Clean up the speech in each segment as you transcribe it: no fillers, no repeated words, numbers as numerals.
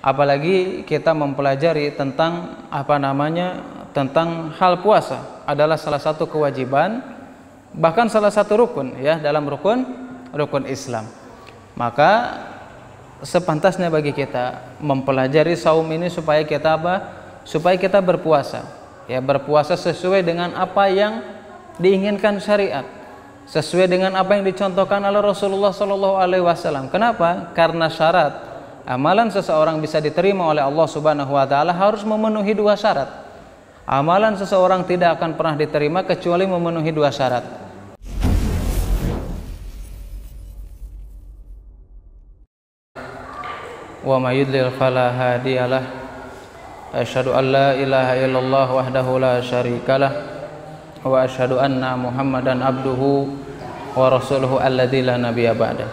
Apalagi kita mempelajari tentang tentang hal puasa adalah salah satu kewajiban, bahkan salah satu rukun ya dalam rukun Islam. Maka sepantasnya bagi kita mempelajari saum ini supaya kita supaya kita berpuasa. Ya, berpuasa sesuai dengan apa yang diinginkan syariat, sesuai dengan apa yang dicontohkan oleh Rasulullah SAW. Kenapa? Karena syarat amalan seseorang bisa diterima oleh Allah Subhanahu wa taala harus memenuhi dua syarat. Amalan seseorang tidak akan pernah diterima kecuali memenuhi dua syarat. Wa may yudlil fala hadiyalah. Asyhadu an la ilaha illallah wahdahu la syarikalah wa asyhadu anna Muhammadan abduhu wa rasuluhu alladzi la nabiyya ba'da.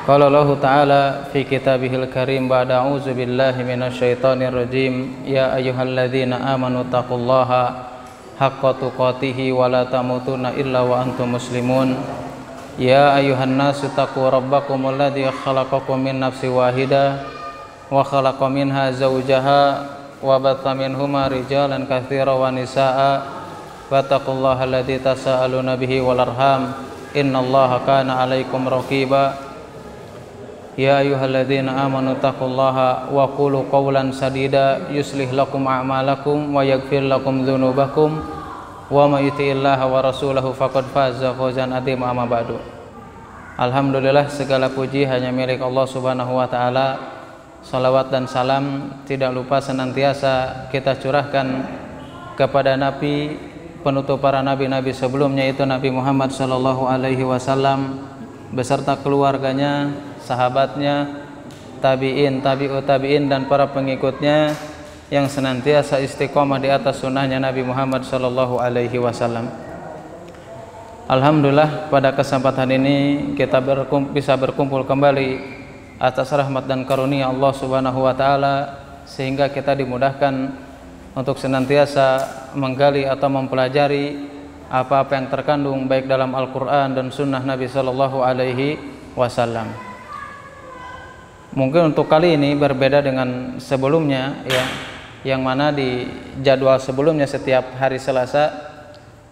Qala Allah Ta'ala fi kitabihil karim ba'da a'udzu billahi minasyaitonir rajim. Ya ayyuhalladzina amanu taqullaha haqqa tuqatih wa la tamutunna illa wa antum muslimun. Ya ayyuhan nasu taqu rabbakumul ladzi khalaqakum min nafsin wahidah wa khalaqa minha zawjaha wa batha minhuma rijalan katsiran wa nisaa'a wattaqullaha alladzi tasaaluna bihi wal arham innallaha kana 'alaikum raqiba. Ya ayyuhalladzina amanu taqullaha wa qulu qawlan sadida yuslih lakum a'malakum wa yaghfir lakum dzunubakum wa may yuti'illaha wa rasulahu faqad faza fawzan 'azima. Amma ba'du. Alhamdulillah, segala puji hanya milik Allah Subhanahu wa taala. Salawat dan salam tidak lupa senantiasa kita curahkan kepada Nabi penutup para nabi-nabi sebelumnya, yaitu Nabi Muhammad sallallahu alaihi wasallam beserta keluarganya, sahabatnya, tabi'in, tabi'ut tabi'in dan para pengikutnya yang senantiasa istiqomah di atas sunnahnya Nabi Muhammad sallallahu alaihi wasallam. Alhamdulillah, pada kesempatan ini kita bisa berkumpul kembali atas rahmat dan karunia Allah Subhanahu wa taala, sehingga kita dimudahkan untuk senantiasa menggali atau mempelajari apa-apa yang terkandung baik dalam Al-Qur'an dan sunnah Nabi sallallahu alaihi wasallam. Mungkin untuk kali ini berbeda dengan sebelumnya ya, yang mana di jadwal sebelumnya setiap hari Selasa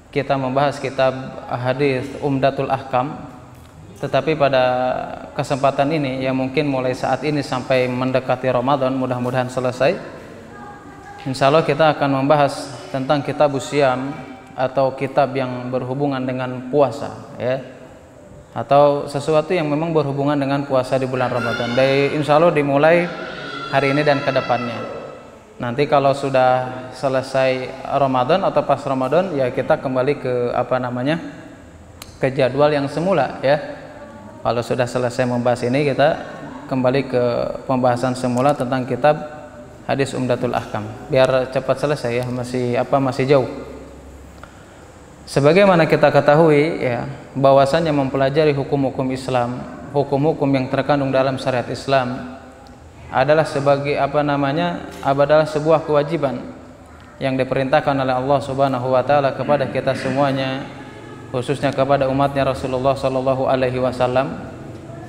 kita membahas kitab hadis Umdatul Ahkam, tetapi pada kesempatan ini ya mungkin mulai saat ini sampai mendekati Ramadan, mudah-mudahan selesai, insya Allah kita akan membahas tentang kitab Syiyam atau kitab yang berhubungan dengan puasa ya, atau sesuatu yang memang berhubungan dengan puasa di bulan Ramadan. Dari insya Allah dimulai hari ini dan kedepannya. Nanti kalau sudah selesai Ramadan atau pas Ramadan ya kita kembali ke ke jadwal yang semula ya. Kalau sudah selesai membahas ini kita kembali ke pembahasan semula tentang kitab hadis Umdatul Ahkam biar cepat selesai ya, masih jauh. Sebagaimana kita ketahui ya, bahwasannya mempelajari hukum-hukum Islam, hukum-hukum yang terkandung dalam syariat Islam adalah adalah sebuah kewajiban yang diperintahkan oleh Allah Subhanahu wa taala kepada kita semuanya, khususnya kepada umatnya Rasulullah sallallahu alaihi wasallam,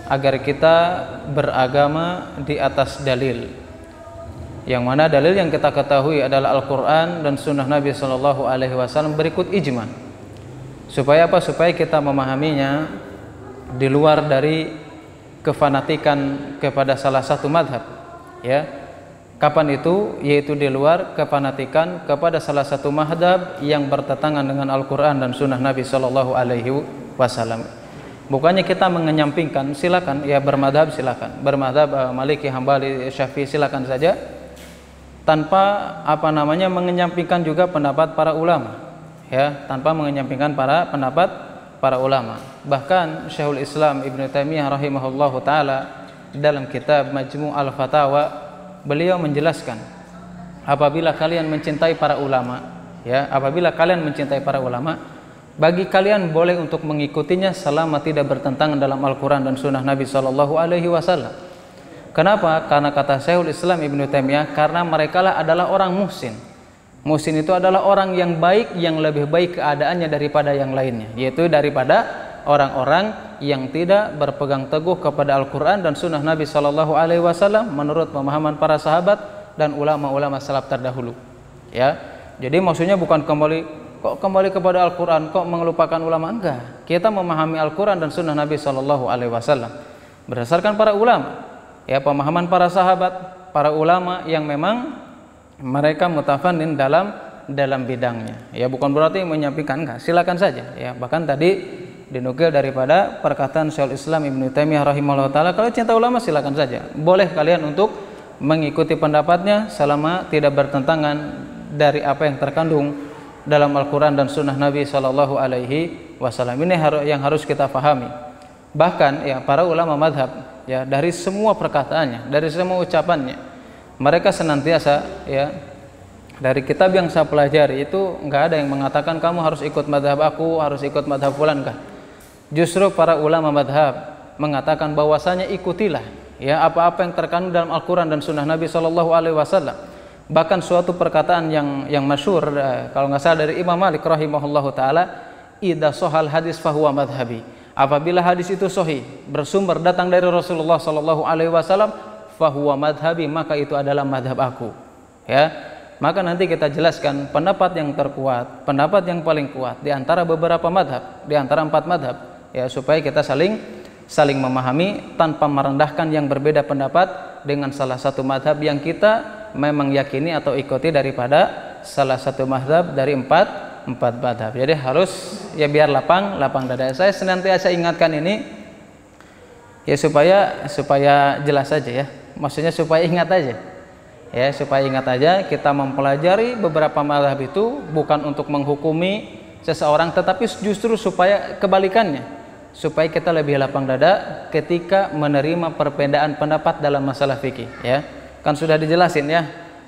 agar kita beragama di atas dalil. Yang mana dalil yang kita ketahui adalah Al-Qur'an dan sunnah Nabi sallallahu alaihi wasallam berikut ijma. Supaya apa? Supaya kita memahaminya di luar dari kefanatikan kepada salah satu madhab ya. Kapan itu? Yaitu di luar kefanatikan kepada salah satu madhab yang bertentangan dengan Al-Quran dan sunnah Nabi Sallallahu Alaihi Wasallam. Bukannya kita mengenyampingkan, silakan ya bermadhab, silakan bermadhab Maliki, Hambali, Syafi'i, silakan saja, tanpa mengenyampingkan juga pendapat para ulama ya, tanpa mengenyampingkan pendapat para ulama. Bahkan Syekhul Islam Ibnu Taimiyah rahimahullahu taala dalam kitab Majmu' al-Fatawa beliau menjelaskan, apabila kalian mencintai para ulama ya, apabila kalian mencintai para ulama, bagi kalian boleh untuk mengikutinya selama tidak bertentangan dalam Al-Quran dan sunnah Nabi Sallallahu Alaihi Wasallam. Kenapa? Karena kata Syekhul Islam Ibnu Taimiyah, karena mereka adalah orang muhsin. Muhsin itu adalah orang yang baik, yang lebih baik keadaannya daripada yang lainnya, yaitu daripada orang-orang yang tidak berpegang teguh kepada Al-Quran dan Sunnah Nabi SAW menurut pemahaman para sahabat dan ulama-ulama salaf terdahulu. Ya, jadi maksudnya bukan kembali kepada Al-Quran, kok mengelupakan ulama, enggak. Kita memahami Al-Quran dan Sunnah Nabi SAW berdasarkan para ulama, ya, pemahaman para sahabat, para ulama yang memang mereka mutafannin dalam bidangnya. Ya, bukan berarti menyampaikan, enggak, silakan saja. Ya, bahkan tadi dinukil daripada perkataan Syekhul Islam Ibnu Taimiyah rahimahullah taala, kalau cinta ulama silakan saja, boleh kalian untuk mengikuti pendapatnya selama tidak bertentangan dari apa yang terkandung dalam Al-Quran dan Sunnah Nabi SAW. Ini yang harus kita pahami. Bahkan ya para ulama madhab, ya, dari semua perkataannya, dari semua ucapannya, mereka senantiasa, ya, dari kitab yang saya pelajari itu nggak ada yang mengatakan kamu harus ikut madhab aku, harus ikut madhab fulan, enggak. Justru para ulama madhab mengatakan bahwasanya ikutilah, ya, apa-apa yang terkandung dalam Al-Quran dan Sunnah Nabi SAW. Bahkan suatu perkataan yang masyhur, kalau nggak salah dari Imam Malik rahimahullahu taala, idza shahal hadis fahuwa madhabi. Apabila hadis itu sahih, bersumber datang dari Rasulullah SAW, fahuwa madhabi, maka itu adalah madhab aku. Ya, maka nanti kita jelaskan pendapat yang terkuat, pendapat yang paling kuat di antara beberapa madhab, di antara 4 madhab, ya, supaya kita saling memahami tanpa merendahkan yang berbeda pendapat dengan salah satu madhab yang kita memang yakini atau ikuti daripada salah satu madhab dari empat madhab. Jadi harus, ya, biar lapang dada. Saya senantiasa ingatkan ini, ya, supaya jelas saja, ya, maksudnya supaya ingat aja, ya, supaya ingat aja. Kita mempelajari beberapa madhab itu bukan untuk menghukumi seseorang, tetapi justru supaya kebalikannya, supaya kita lebih lapang dada ketika menerima perbedaan pendapat dalam masalah fikih. Ya, kan sudah dijelasin, ya,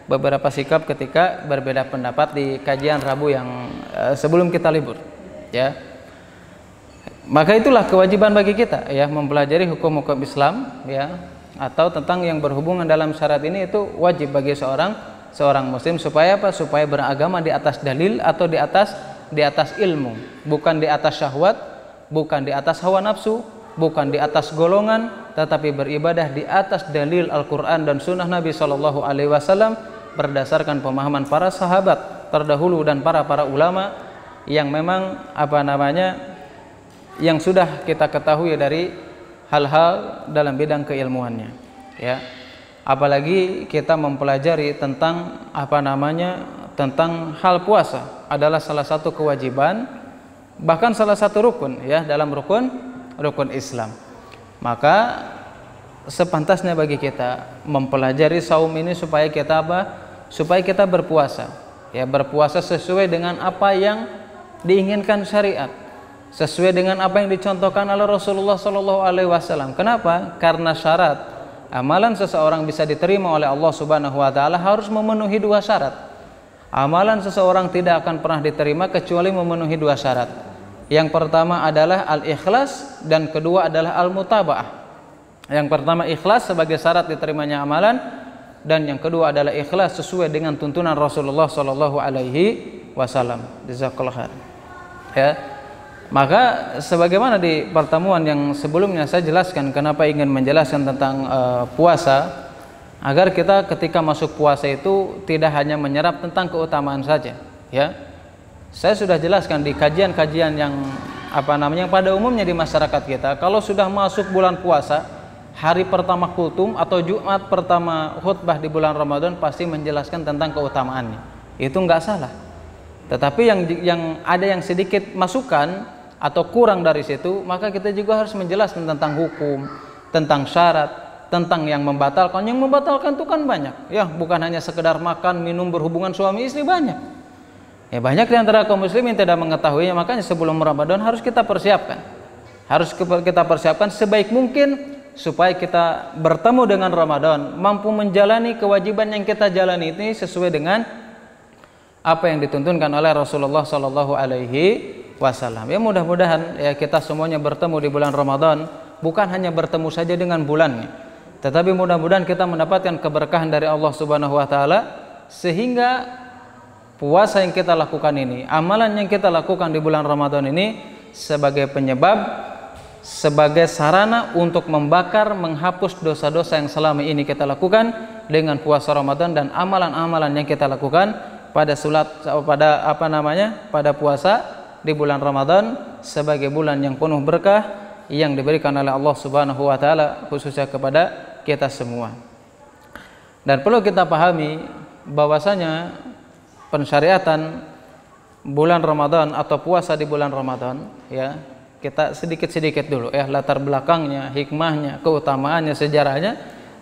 beberapa sikap ketika berbeda pendapat di kajian Rabu yang sebelum kita libur. Ya, maka itulah kewajiban bagi kita, ya, mempelajari hukum-hukum Islam, ya, atau tentang yang berhubungan dalam syarat ini, itu wajib bagi seorang muslim. Supaya apa? Supaya beragama di atas dalil atau di atas ilmu, bukan di atas syahwat, bukan di atas hawa nafsu, bukan di atas golongan, tetapi beribadah di atas dalil Al-Quran dan Sunnah Nabi SAW berdasarkan pemahaman para sahabat terdahulu dan para ulama yang memang yang sudah kita ketahui dari hal-hal dalam bidang keilmuannya. Ya, apalagi kita mempelajari tentang tentang hal puasa adalah salah satu kewajiban, bahkan salah satu rukun, ya, dalam rukun Islam. Maka sepantasnya bagi kita mempelajari saum ini supaya kita supaya kita berpuasa, ya, berpuasa sesuai dengan apa yang diinginkan syariat, sesuai dengan apa yang dicontohkan oleh Rasulullah SAW. Kenapa? Karena syarat amalan seseorang bisa diterima oleh Allah Subhanahu wa taala harus memenuhi 2 syarat. Amalan seseorang tidak akan pernah diterima kecuali memenuhi 2 syarat. Yang pertama adalah al-ikhlas dan kedua adalah al-mutaba'ah. Yang pertama ikhlas sebagai syarat diterimanya amalan, dan yang kedua adalah ikhlas sesuai dengan tuntunan Rasulullah SAW. Jazakallahu khair. Ya, maka sebagaimana di pertemuan yang sebelumnya saya jelaskan kenapa ingin menjelaskan tentang puasa, agar kita ketika masuk puasa itu tidak hanya menyerap tentang keutamaan saja. Ya, saya sudah jelaskan di kajian-kajian yang pada umumnya di masyarakat kita, kalau sudah masuk bulan puasa, hari pertama kultum atau Jumat pertama khutbah di bulan Ramadan pasti menjelaskan tentang keutamaannya. Itu enggak salah. Tetapi yang ada yang sedikit masukan atau kurang dari situ, maka kita juga harus menjelaskan tentang hukum, tentang syarat, tentang yang membatalkan. Yang membatalkan itu kan banyak, ya, bukan hanya sekedar makan, minum, berhubungan suami istri, banyak. Ya, banyak di antara kaum muslimin tidak mengetahuinya. Makanya sebelum Ramadan harus kita persiapkan. Harus kita persiapkan sebaik mungkin supaya kita bertemu dengan Ramadan mampu menjalani kewajiban yang kita jalani ini sesuai dengan apa yang dituntunkan oleh Rasulullah SAW. Ya, mudah-mudahan, ya, kita semuanya bertemu di bulan Ramadan, bukan hanya bertemu saja dengan bulannya, tetapi mudah-mudahan kita mendapatkan keberkahan dari Allah Subhanahu wa taala, sehingga puasa yang kita lakukan ini, amalan yang kita lakukan di bulan Ramadan ini sebagai penyebab, sebagai sarana untuk membakar, menghapus dosa-dosa yang selama ini kita lakukan dengan puasa Ramadan dan amalan-amalan yang kita lakukan pada pada puasa di bulan Ramadan sebagai bulan yang penuh berkah yang diberikan oleh Allah Subhanahu wa taala khususnya kepada kita semua. Dan perlu kita pahami bahwasanya pensyariatan bulan Ramadan atau puasa di bulan Ramadan, ya, kita sedikit-sedikit dulu ya, latar belakangnya, hikmahnya, keutamaannya, sejarahnya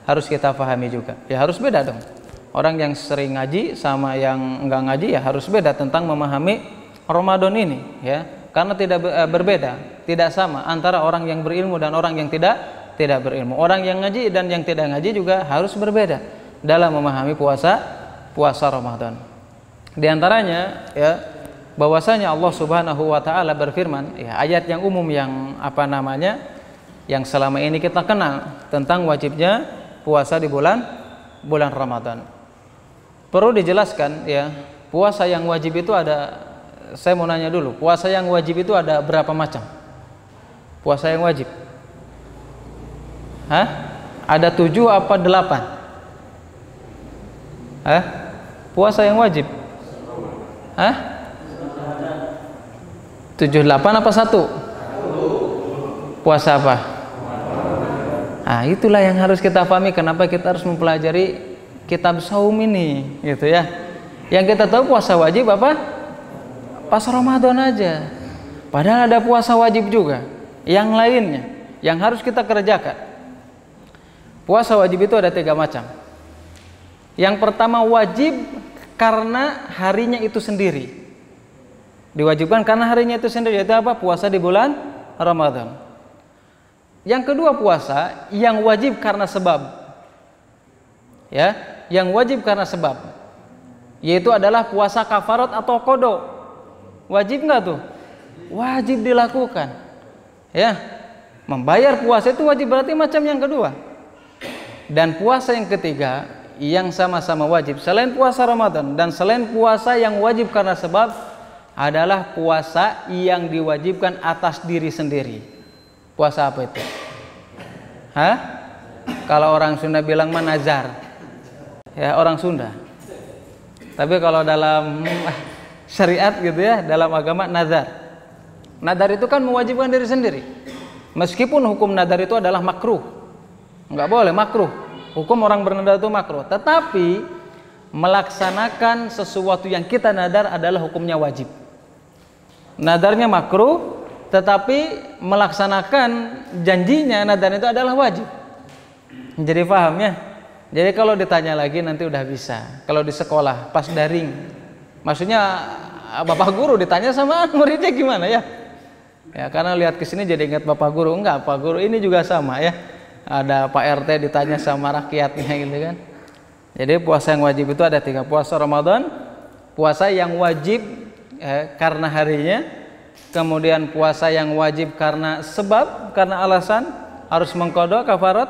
harus kita pahami juga. Ya harus beda dong. Orang yang sering ngaji sama yang enggak ngaji ya harus beda tentang memahami Ramadan ini, ya. Karena tidak berbeda, tidak sama antara orang yang berilmu dan orang yang tidak berilmu. Orang yang ngaji dan yang tidak ngaji juga harus berbeda dalam memahami puasa Ramadan. Di antaranya ya bahwasanya Allah Subhanahu wa taala berfirman, ya, ayat yang umum yang yang selama ini kita kenal tentang wajibnya puasa di bulan Ramadan. Perlu dijelaskan ya, puasa yang wajib itu ada. Saya mau nanya dulu, puasa yang wajib itu ada berapa macam? Puasa yang wajib? Ada 7 apa 8? Puasa yang wajib? 7, 8 apa 1? Puasa apa? Itulah yang harus kita pahami kenapa kita harus mempelajari kitab saum ini, gitu ya. Yang kita tahu puasa wajib apa? Pas Ramadan aja. Padahal ada puasa wajib juga yang lainnya yang harus kita kerjakan. Puasa wajib itu ada 3 macam. Yang pertama wajib karena harinya itu sendiri. Diwajibkan karena harinya itu sendiri, yaitu apa? Puasa di bulan Ramadan. Yang kedua puasa yang wajib karena sebab. Ya, yang wajib karena sebab. Yaitu adalah puasa kafarat atau qada. Wajib nggak tuh? Wajib dilakukan. Ya, membayar puasa itu wajib, berarti macam yang kedua. Dan puasa yang ketiga yang sama-sama wajib selain puasa Ramadan dan selain puasa yang wajib karena sebab adalah puasa yang diwajibkan atas diri sendiri. Puasa apa itu? Kalau orang Sunda bilang nazar. Ya, orang Sunda. Tapi kalau dalam syariat gitu ya, dalam agama nazar. Nazar itu kan mewajibkan diri sendiri. Meskipun hukum nazar itu adalah makruh. Enggak boleh, makruh. Hukum orang bernadar itu makruh. Tetapi melaksanakan sesuatu yang kita nadar adalah hukumnya wajib. Nadarnya makruh, tetapi melaksanakan janjinya nadar itu adalah wajib. Jadi paham ya? Jadi kalau ditanya lagi nanti udah bisa. Kalau di sekolah pas daring, maksudnya bapak guru ditanya sama muridnya gimana ya? Ya karena lihat ke sini jadi ingat bapak guru. Enggak, pak guru ini juga sama ya. Ada Pak RT ditanya sama rakyatnya gitu kan. Jadi puasa yang wajib itu ada 3. Puasa Ramadan, puasa yang wajib karena harinya, kemudian puasa yang wajib karena sebab, karena alasan harus mengqadha kafarat,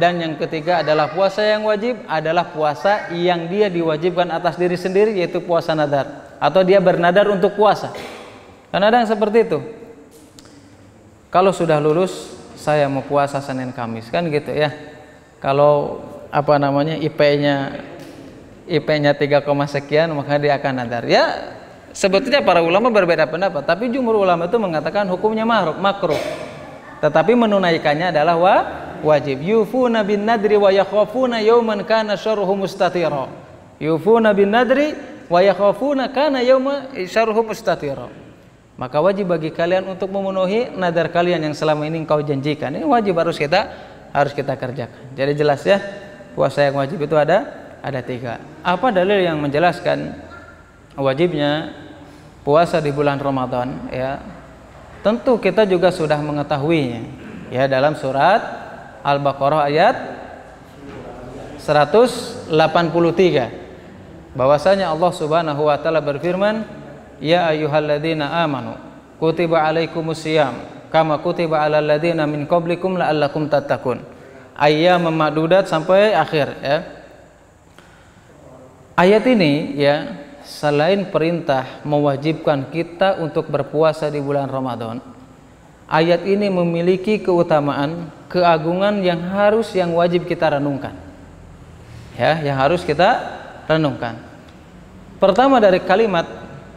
dan yang ketiga adalah puasa yang wajib adalah puasa yang dia diwajibkan atas diri sendiri, yaitu puasa nadar, atau dia bernadar untuk puasa. Karena ada yang seperti itu. Kalau sudah lulus saya mau puasa Senin Kamis kan gitu ya. Kalau IP-nya 3, sekian maka dia akan nadar. Ya sebetulnya para ulama berbeda pendapat, tapi jumhur ulama itu mengatakan hukumnya makruh. Tetapi menunaikannya adalah wajib. Yufuna bin nadri wa yakhafuna yawman kana syarruhu mustatira. Yufuna bin nadri wa yakhafuna kana yawma syarruhu mustatira. Maka wajib bagi kalian untuk memenuhi nadar kalian yang selama ini engkau janjikan. Ini wajib harus kita kerjakan. Jadi jelas ya, puasa yang wajib itu ada 3. Apa dalil yang menjelaskan wajibnya puasa di bulan Ramadan ya? Tentu kita juga sudah mengetahuinya ya, dalam surat Al-Baqarah ayat 183 bahwasanya Allah Subhanahu wa taala berfirman, ya ayyuhalladzina amanu kutiba alaikumusiyam kama kutiba alal ladzina min qablikum la'allakum tattaqun. Ayyaman ma'dudat sampai akhir ya. Ayat ini ya selain perintah mewajibkan kita untuk berpuasa di bulan Ramadan, ayat ini memiliki keutamaan, keagungan yang wajib kita renungkan. Ya, yang harus kita renungkan. Pertama dari kalimat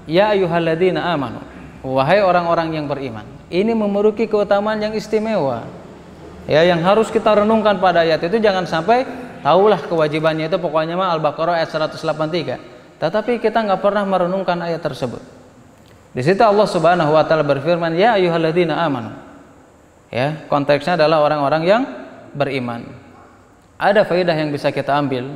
ya ayyuhalladzina amanu, wahai orang-orang yang beriman. Ini memiliki keutamaan yang istimewa. Ya, yang harus kita renungkan pada ayat itu, jangan sampai tahulah kewajibannya itu pokoknya mah Al-Baqarah ayat 183. Tetapi kita nggak pernah merenungkan ayat tersebut. Di situ Allah Subhanahu wa taala berfirman, "Ya ayyuhalladzina amanu." Ya, konteksnya adalah orang-orang yang beriman. Ada faedah yang bisa kita ambil,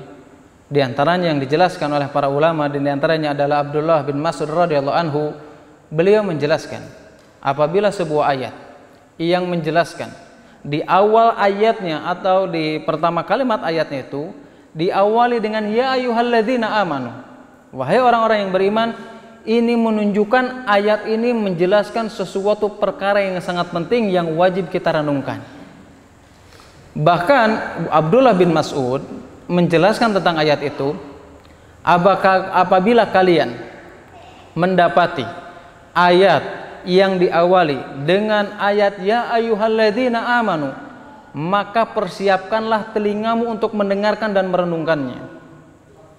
di antaranya yang dijelaskan oleh para ulama, dan di antaranya adalah Abdullah bin Mas'ud radhiyallahu anhu. Beliau menjelaskan, apabila sebuah ayat yang menjelaskan di awal ayatnya atau di pertama kalimat ayatnya itu diawali dengan ya ayyuhalladzina amanu, wahai orang-orang yang beriman, ini menunjukkan ayat ini menjelaskan sesuatu perkara yang sangat penting yang wajib kita renungkan. Bahkan Abdullah bin Mas'ud menjelaskan tentang ayat itu, apabila kalian mendapati ayat yang diawali dengan ayat ya ayyuhalladzina amanu, maka persiapkanlah telingamu untuk mendengarkan dan merenungkannya.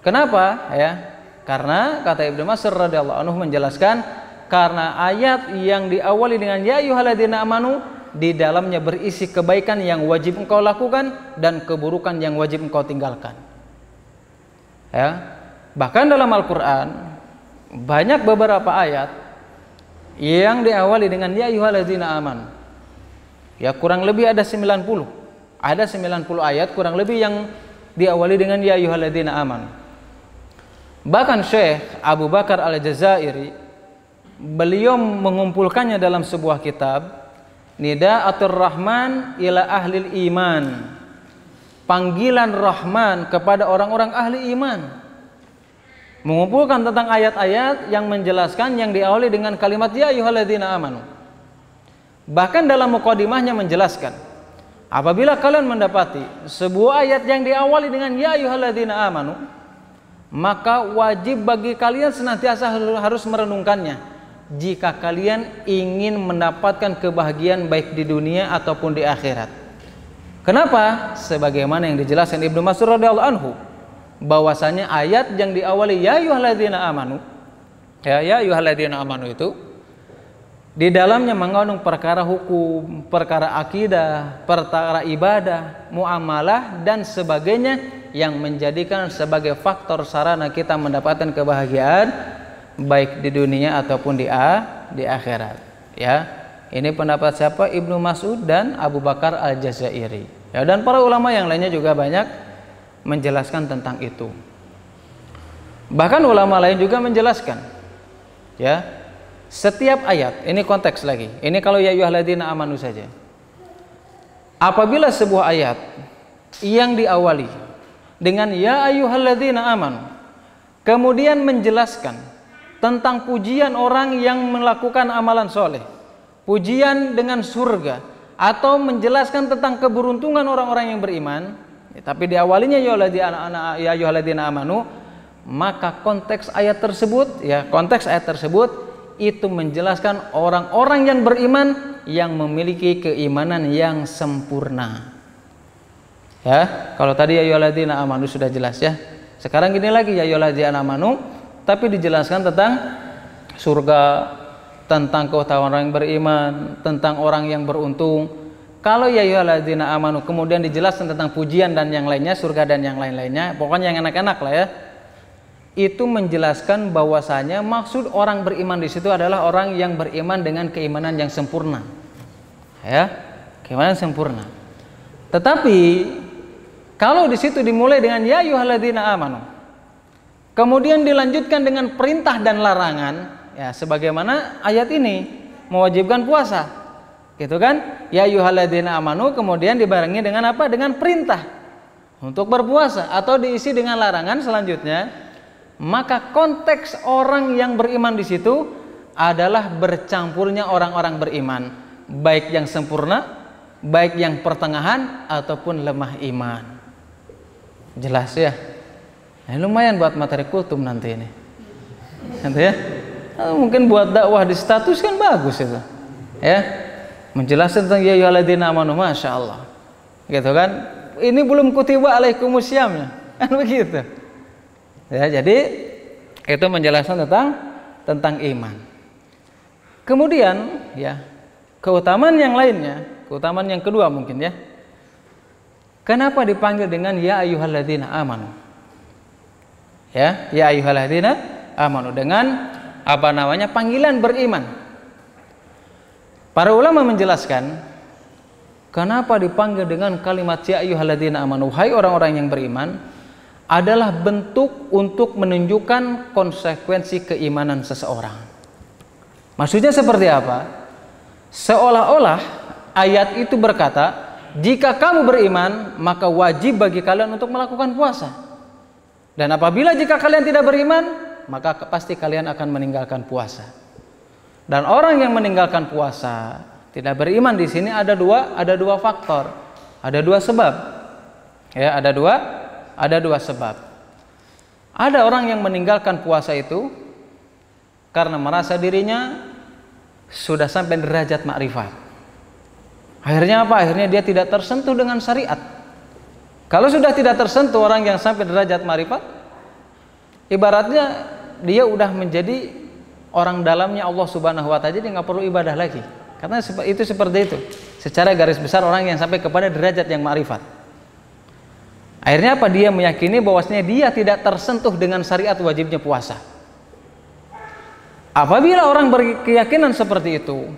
Kenapa? Ya, karena kata Ibnu Mas'ud radhiyallahu anhu menjelaskan, karena ayat yang diawali dengan ya ayyuhalladzina amanu di dalamnya berisi kebaikan yang wajib engkau lakukan dan keburukan yang wajib engkau tinggalkan. Ya, bahkan dalam Al-Qur'an banyak beberapa ayat yang diawali dengan ya ayyuhalladzina amanu. Ya, kurang lebih ada 90. Ada 90 ayat kurang lebih yang diawali dengan ya ayyuhalladzina amanu. Bahkan Syekh Abu Bakar Al-Jazairi, beliau mengumpulkannya dalam sebuah kitab, Nida'atur Rahman ila Ahlil Iman, panggilan Rahman kepada orang-orang ahli iman. Mengumpulkan tentang ayat-ayat yang menjelaskan yang diawali dengan kalimat ya ayyuhalladzina amanu. Bahkan dalam mukadimahnya menjelaskan, apabila kalian mendapati sebuah ayat yang diawali dengan ya ayyuhalladzina amanu, maka wajib bagi kalian senantiasa harus merenungkannya jika kalian ingin mendapatkan kebahagiaan baik di dunia ataupun di akhirat. Kenapa? Sebagaimana yang dijelaskan Ibnu Mas'ud radhiyallahu anhu, bahwasanya ayat yang diawali ya ayyuhalladzina amanu, ya ayyuhalladzina amanu itu di dalamnya mengandung perkara hukum, perkara akidah, perkara ibadah, muamalah dan sebagainya yang menjadikan sebagai faktor sarana kita mendapatkan kebahagiaan baik di dunia ataupun di akhirat. Ya, ini pendapat siapa? Ibnu Mas'ud dan Abu Bakar Al-Jazairi. Ya, dan para ulama yang lainnya juga banyak menjelaskan tentang itu. Bahkan ulama lain juga menjelaskan, ya, setiap ayat, ini konteks lagi. Ini kalau ya ayyuhalladzina amanu saja. Apabila sebuah ayat yang diawali dengan ya ayyuhalladzina amanu, kemudian menjelaskan tentang pujian orang yang melakukan amalan soleh, pujian dengan surga, atau menjelaskan tentang keberuntungan orang-orang yang beriman, tapi diawalinya ya ayyuhalladzina amanu, maka konteks ayat tersebut, ya, konteks ayat tersebut itu menjelaskan orang-orang yang beriman yang memiliki keimanan yang sempurna. Ya, kalau tadi ya ayyuhalladzina amanu sudah jelas ya. Sekarang gini lagi ya ayyuhalladzina amanu, tapi dijelaskan tentang surga, tentang keutamaan orang yang beriman, tentang orang yang beruntung. Kalau ya ayyuhalladzina amanu kemudian dijelaskan tentang pujian dan yang lainnya, surga dan yang lain-lainnya, pokoknya yang enak-enak lah ya. Itu menjelaskan bahwasanya maksud orang beriman di situ adalah orang yang beriman dengan keimanan yang sempurna. Ya, keimanan sempurna. Tetapi kalau di situ dimulai dengan ya ayyuhalladzina amanu, kemudian dilanjutkan dengan perintah dan larangan, ya sebagaimana ayat ini mewajibkan puasa. Gitu kan? Ya ayyuhalladzina amanu kemudian dibarengi dengan apa? Dengan perintah untuk berpuasa atau diisi dengan larangan selanjutnya. Maka konteks orang yang beriman di situ adalah bercampurnya orang-orang beriman, baik yang sempurna, baik yang pertengahan ataupun lemah iman. Jelas ya? Nah, lumayan buat materi kultum nanti ini. gitu ya. Mungkin buat dakwah di status kan bagus itu, ya, menjelaskan tentang ya ayyuhalladzina amanu, masya Allah, gitu kan. Ini belum kutiba alaikumusiyamnya, kan begitu. Ya, jadi itu menjelaskan tentang iman. Kemudian ya, keutamaan yang lainnya, keutamaan yang kedua mungkin ya. Kenapa dipanggil dengan ya ayyuhalladzina amanu? Ya ayyuhalladzina amanu, dengan apa namanya, panggilan beriman. Para ulama menjelaskan kenapa dipanggil dengan kalimat ya ayyuhalladzina amanu, hai orang-orang yang beriman, adalah bentuk untuk menunjukkan konsekuensi keimanan seseorang. Maksudnya seperti apa? Seolah-olah ayat itu berkata, jika kamu beriman, maka wajib bagi kalian untuk melakukan puasa. Dan apabila jika kalian tidak beriman, maka pasti kalian akan meninggalkan puasa. Dan orang yang meninggalkan puasa, tidak beriman, di sini ada dua faktor, ada dua sebab. Ya, ada dua sebab. Ada orang yang meninggalkan puasa itu karena merasa dirinya sudah sampai derajat makrifat. Akhirnya apa? Akhirnya dia tidak tersentuh dengan syariat. Kalau sudah tidak tersentuh orang yang sampai derajat makrifat, ibaratnya dia udah menjadi orang dalamnya Allah Subhanahu wa taala, jadi nggak perlu ibadah lagi. Karena itu seperti itu. Secara garis besar orang yang sampai kepada derajat yang makrifat. Akhirnya apa? Dia meyakini bahwasanya dia tidak tersentuh dengan syariat wajibnya puasa. Apabila orang berkeyakinan seperti itu,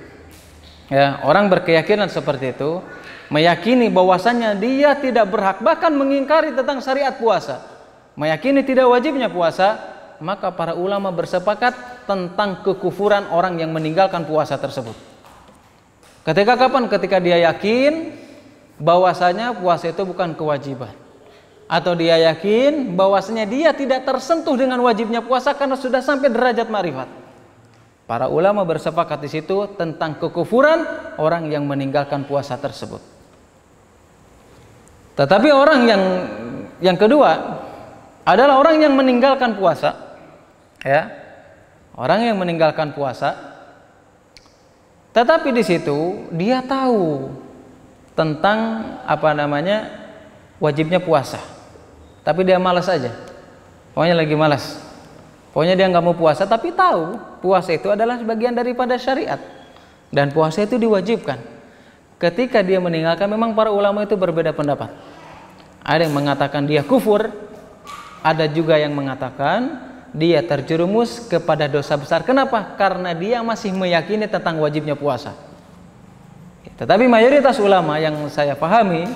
ya, orang berkeyakinan seperti itu, meyakini bahwasanya dia tidak berhak, bahkan mengingkari tentang syariat puasa, meyakini tidak wajibnya puasa, maka para ulama bersepakat tentang kekufuran orang yang meninggalkan puasa tersebut. Ketika kapan? Ketika dia yakin bahwasanya puasa itu bukan kewajiban, atau dia yakin bahwasanya dia tidak tersentuh dengan wajibnya puasa karena sudah sampai derajat ma'rifat. Para ulama bersepakat di situ tentang kekufuran orang yang meninggalkan puasa tersebut. Tetapi orang yang kedua adalah orang yang meninggalkan puasa, ya, orang yang meninggalkan puasa, tetapi di situ dia tahu tentang apa namanya wajibnya puasa, tapi dia malas aja, pokoknya lagi malas. Pokoknya dia nggak mau puasa, tapi tahu puasa itu adalah bagian daripada syariat dan puasa itu diwajibkan. Ketika dia meninggalkan, memang para ulama itu berbeda pendapat. Ada yang mengatakan dia kufur, ada juga yang mengatakan dia terjerumus kepada dosa besar. Kenapa? Karena dia masih meyakini tentang wajibnya puasa. Tetapi mayoritas ulama yang saya pahami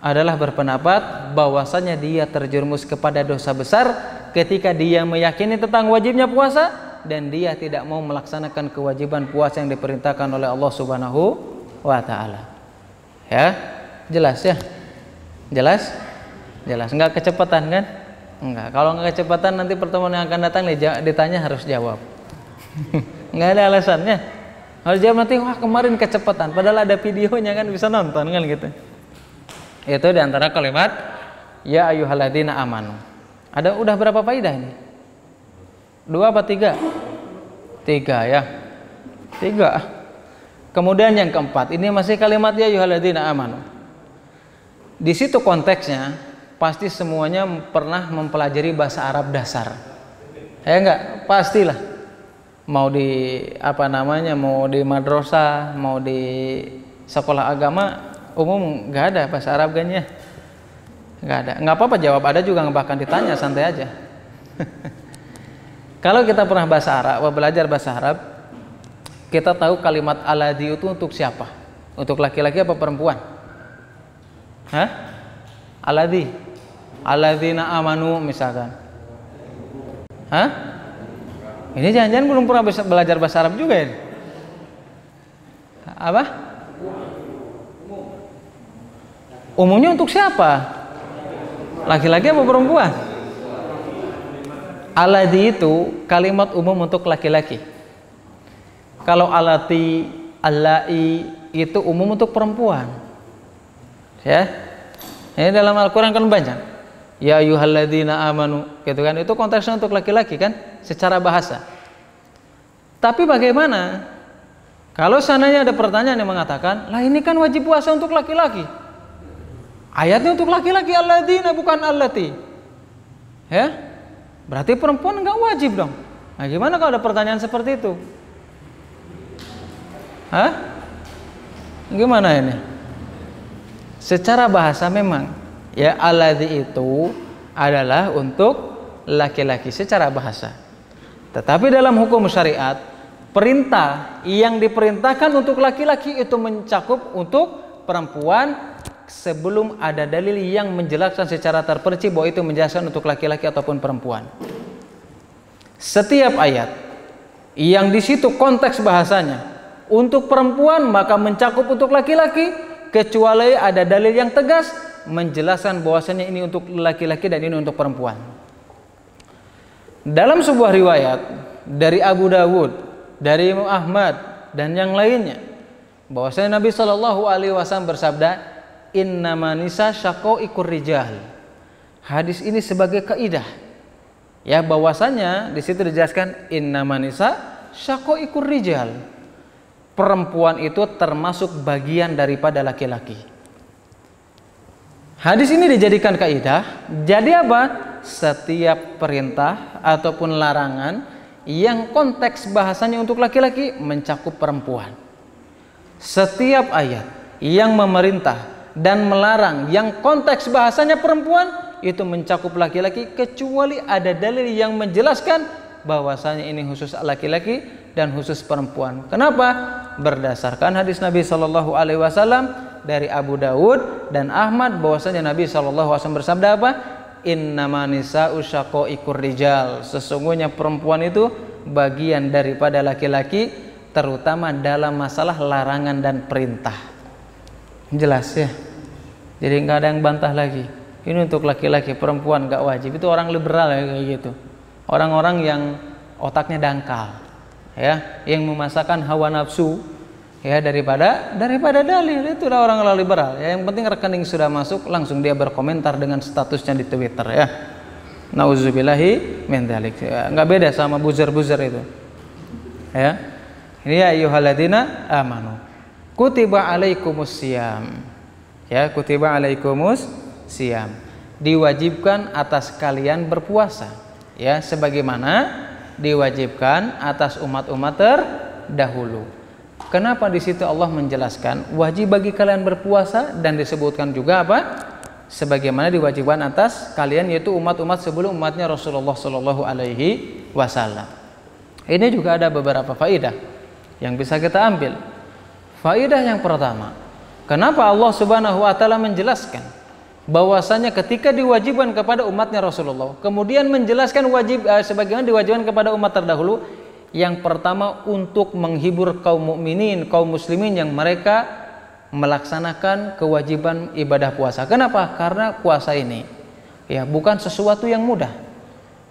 adalah berpendapat bahwasanya dia terjerumus kepada dosa besar ketika dia meyakini tentang wajibnya puasa dan dia tidak mau melaksanakan kewajiban puasa yang diperintahkan oleh Allah Subhanahu wa taala. Ya, jelas ya? Jelas? Enggak kecepatan kan? Enggak. Kalau enggak kecepatan nanti pertemuan yang akan datang ditanya harus jawab. Enggak ada alasannya. Harus jawab nanti, wah kemarin kecepatan, padahal ada videonya kan, bisa nonton kan gitu. Itu diantara kalimat ya ayyuhalladzina amanu. Udah berapa faidah ini? 2 apa 3? 3 ya. 3. Kemudian yang keempat, ini masih kalimat ya ayyuhalladzina amanu. Di situ konteksnya pasti semuanya pernah mempelajari bahasa Arab dasar. Ya enggak? Pastilah. Mau di apa namanya, mau di madrasah, mau di sekolah agama umum, nggak ada bahasa Arab kan ya? Nggak ada. Nggak apa-apa jawab ada juga, bahkan ditanya santai aja. Kalau kita pernah bahasa Arab, belajar bahasa Arab, kita tahu kalimat alladzi itu untuk siapa? Untuk laki-laki apa perempuan? Hah? Alladzi, alladzina amanu misalkan. Hah? Ini jangan-jangan belum pernah belajar bahasa Arab juga ya? Apa? Umumnya untuk siapa? Laki-laki apa perempuan? Alladzi itu kalimat umum untuk laki-laki. Kalau allati, allai itu umum untuk perempuan. Ya. Ini dalam Al-Qur'an kan banyak. Ya ayyuhalladzina amanu, gitu kan? Itu konteksnya untuk laki-laki kan secara bahasa. Tapi bagaimana kalau seandainya ada pertanyaan yang mengatakan, lah ini kan wajib puasa untuk laki-laki. Ayatnya untuk laki-laki, alladzina bukan allati. Ya? Berarti perempuan enggak wajib dong. Nah, gimana kalau ada pertanyaan seperti itu? Hah? Gimana ini? Secara bahasa memang ya alladzi itu adalah untuk laki-laki secara bahasa. Tetapi dalam hukum syariat, perintah yang diperintahkan untuk laki-laki itu mencakup untuk perempuan sebelum ada dalil yang menjelaskan secara terperinci bahwa itu menjelaskan untuk laki-laki ataupun perempuan. Setiap ayat yang di situ konteks bahasanya untuk perempuan maka mencakup untuk laki-laki, kecuali ada dalil yang tegas menjelaskan bahwasanya ini untuk laki-laki dan ini untuk perempuan. Dalam sebuah riwayat dari Abu Dawud, dari Imam Ahmad dan yang lainnya, bahwasanya Nabi Shallallahu Alaihi Wasallam bersabda, Innama nisa syaqaiqur rijal. Hadis ini sebagai kaidah, ya bahwasanya di situ dijelaskan innama nisa syaqaiqur rijal. Perempuan itu termasuk bagian daripada laki-laki. Hadis ini dijadikan kaidah. Jadi apa? Setiap perintah ataupun larangan yang konteks bahasanya untuk laki-laki mencakup perempuan. Setiap ayat yang memerintah dan melarang yang konteks bahasanya perempuan itu mencakup laki-laki, kecuali ada dalil yang menjelaskan bahwasanya ini khusus laki-laki dan khusus perempuan. Kenapa? Berdasarkan hadis Nabi Shallallahu Alaihi Wasallam dari Abu Dawud dan Ahmad bahwasanya Nabi Shallallahu Alaihi Wasallam bersabda apa? Innama nisa'u syaqaiqur rijal. Sesungguhnya perempuan itu bagian daripada laki-laki, terutama dalam masalah larangan dan perintah. Jelas ya. Jadi nggak ada yang bantah lagi. Ini untuk laki-laki, perempuan nggak wajib. Itu orang liberal ya kayak gitu. Orang-orang yang otaknya dangkal, ya, yang memasakkan hawa nafsu, ya daripada dalil. Itu udah orang liberal. Ya, yang penting rekening sudah masuk, langsung dia berkomentar dengan statusnya di Twitter, ya. Nauzubillahi min dzalik. Ya, nggak beda sama buzzer-buzzer itu. Ya. Ini ya ayyuhalladzina amanu. Kutiba alaikumus syiyam. Ya, kutiba alaikumus syiyam. Diwajibkan atas kalian berpuasa. Ya, sebagaimana diwajibkan atas umat-umat terdahulu. Kenapa di situ Allah menjelaskan wajib bagi kalian berpuasa dan disebutkan juga apa? Sebagaimana diwajibkan atas kalian, yaitu umat-umat sebelum umatnya Rasulullah Shallallahu Alaihi Wasallam. Ini juga ada beberapa faedah yang bisa kita ambil. Faedah yang pertama, kenapa Allah Subhanahu Wa Taala menjelaskan bahwasanya ketika diwajibkan kepada umatnya Rasulullah, kemudian menjelaskan wajib sebagaimana diwajibkan kepada umat terdahulu. Yang pertama, untuk menghibur kaum mukminin, kaum muslimin yang mereka melaksanakan kewajiban ibadah puasa. Kenapa? Karena puasa ini ya bukan sesuatu yang mudah.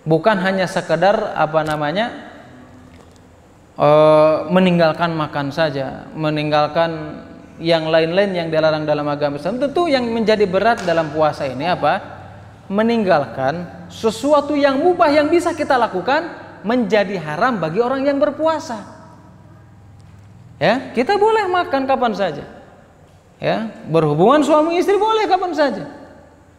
Bukan hanya sekedar meninggalkan makan saja, meninggalkan yang lain-lain yang dilarang dalam agama Islam. Tentu yang menjadi berat dalam puasa ini apa? Meninggalkan sesuatu yang mubah yang bisa kita lakukan menjadi haram bagi orang yang berpuasa. Ya, kita boleh makan kapan saja. Ya, berhubungan suami istri boleh kapan saja.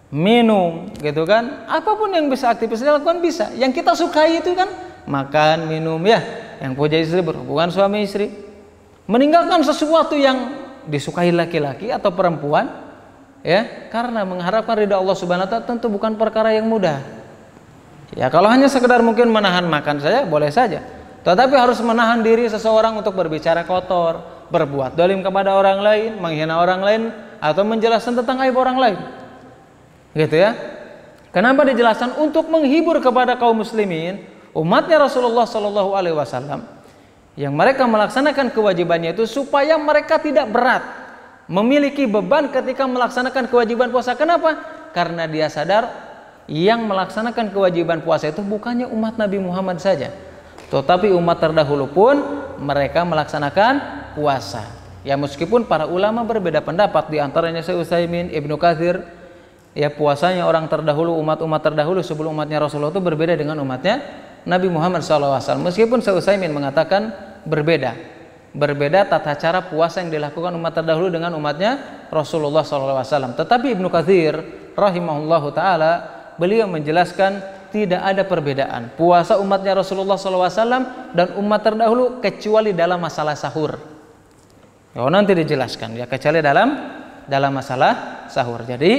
Minum, gitu kan? Apapun yang bisa aktivitas dilakukan bisa. Yang kita sukai itu kan makan, minum, ya. Yang punya istri berhubungan suami istri. Meninggalkan sesuatu yang disukai laki-laki atau perempuan, ya, karena mengharapkan ridha Allah Subhanahu wa Ta'ala tentu bukan perkara yang mudah. Ya, kalau hanya sekedar mungkin menahan makan saja boleh saja. Tetapi harus menahan diri seseorang untuk berbicara kotor, berbuat zalim kepada orang lain, menghina orang lain, atau menjelaskan tentang aib orang lain. Gitu ya. Kenapa dijelaskan? Untuk menghibur kepada kaum muslimin, umatnya Rasulullah Shallallahu Alaihi Wasallam, yang mereka melaksanakan kewajibannya itu supaya mereka tidak berat, memiliki beban ketika melaksanakan kewajiban puasa. Kenapa? Karena dia sadar yang melaksanakan kewajiban puasa itu bukannya umat Nabi Muhammad saja, tetapi umat terdahulu pun mereka melaksanakan puasa. Ya, meskipun para ulama berbeda pendapat, di antaranya Syekh Utsaimin, Ibnu Katsir, ya puasanya orang terdahulu, umat-umat terdahulu sebelum umatnya Rasulullah itu berbeda dengan umatnya Nabi Muhammad SAW. Meskipun Syekh Utsaimin mengatakan berbeda tata cara puasa yang dilakukan umat terdahulu dengan umatnya Rasulullah SAW. Tetapi Ibnu Katsir rahimahullahu taala beliau menjelaskan tidak ada perbedaan puasa umatnya Rasulullah SAW dan umat terdahulu kecuali dalam masalah sahur. Oh, nanti dijelaskan ya, kecuali dalam masalah sahur. Jadi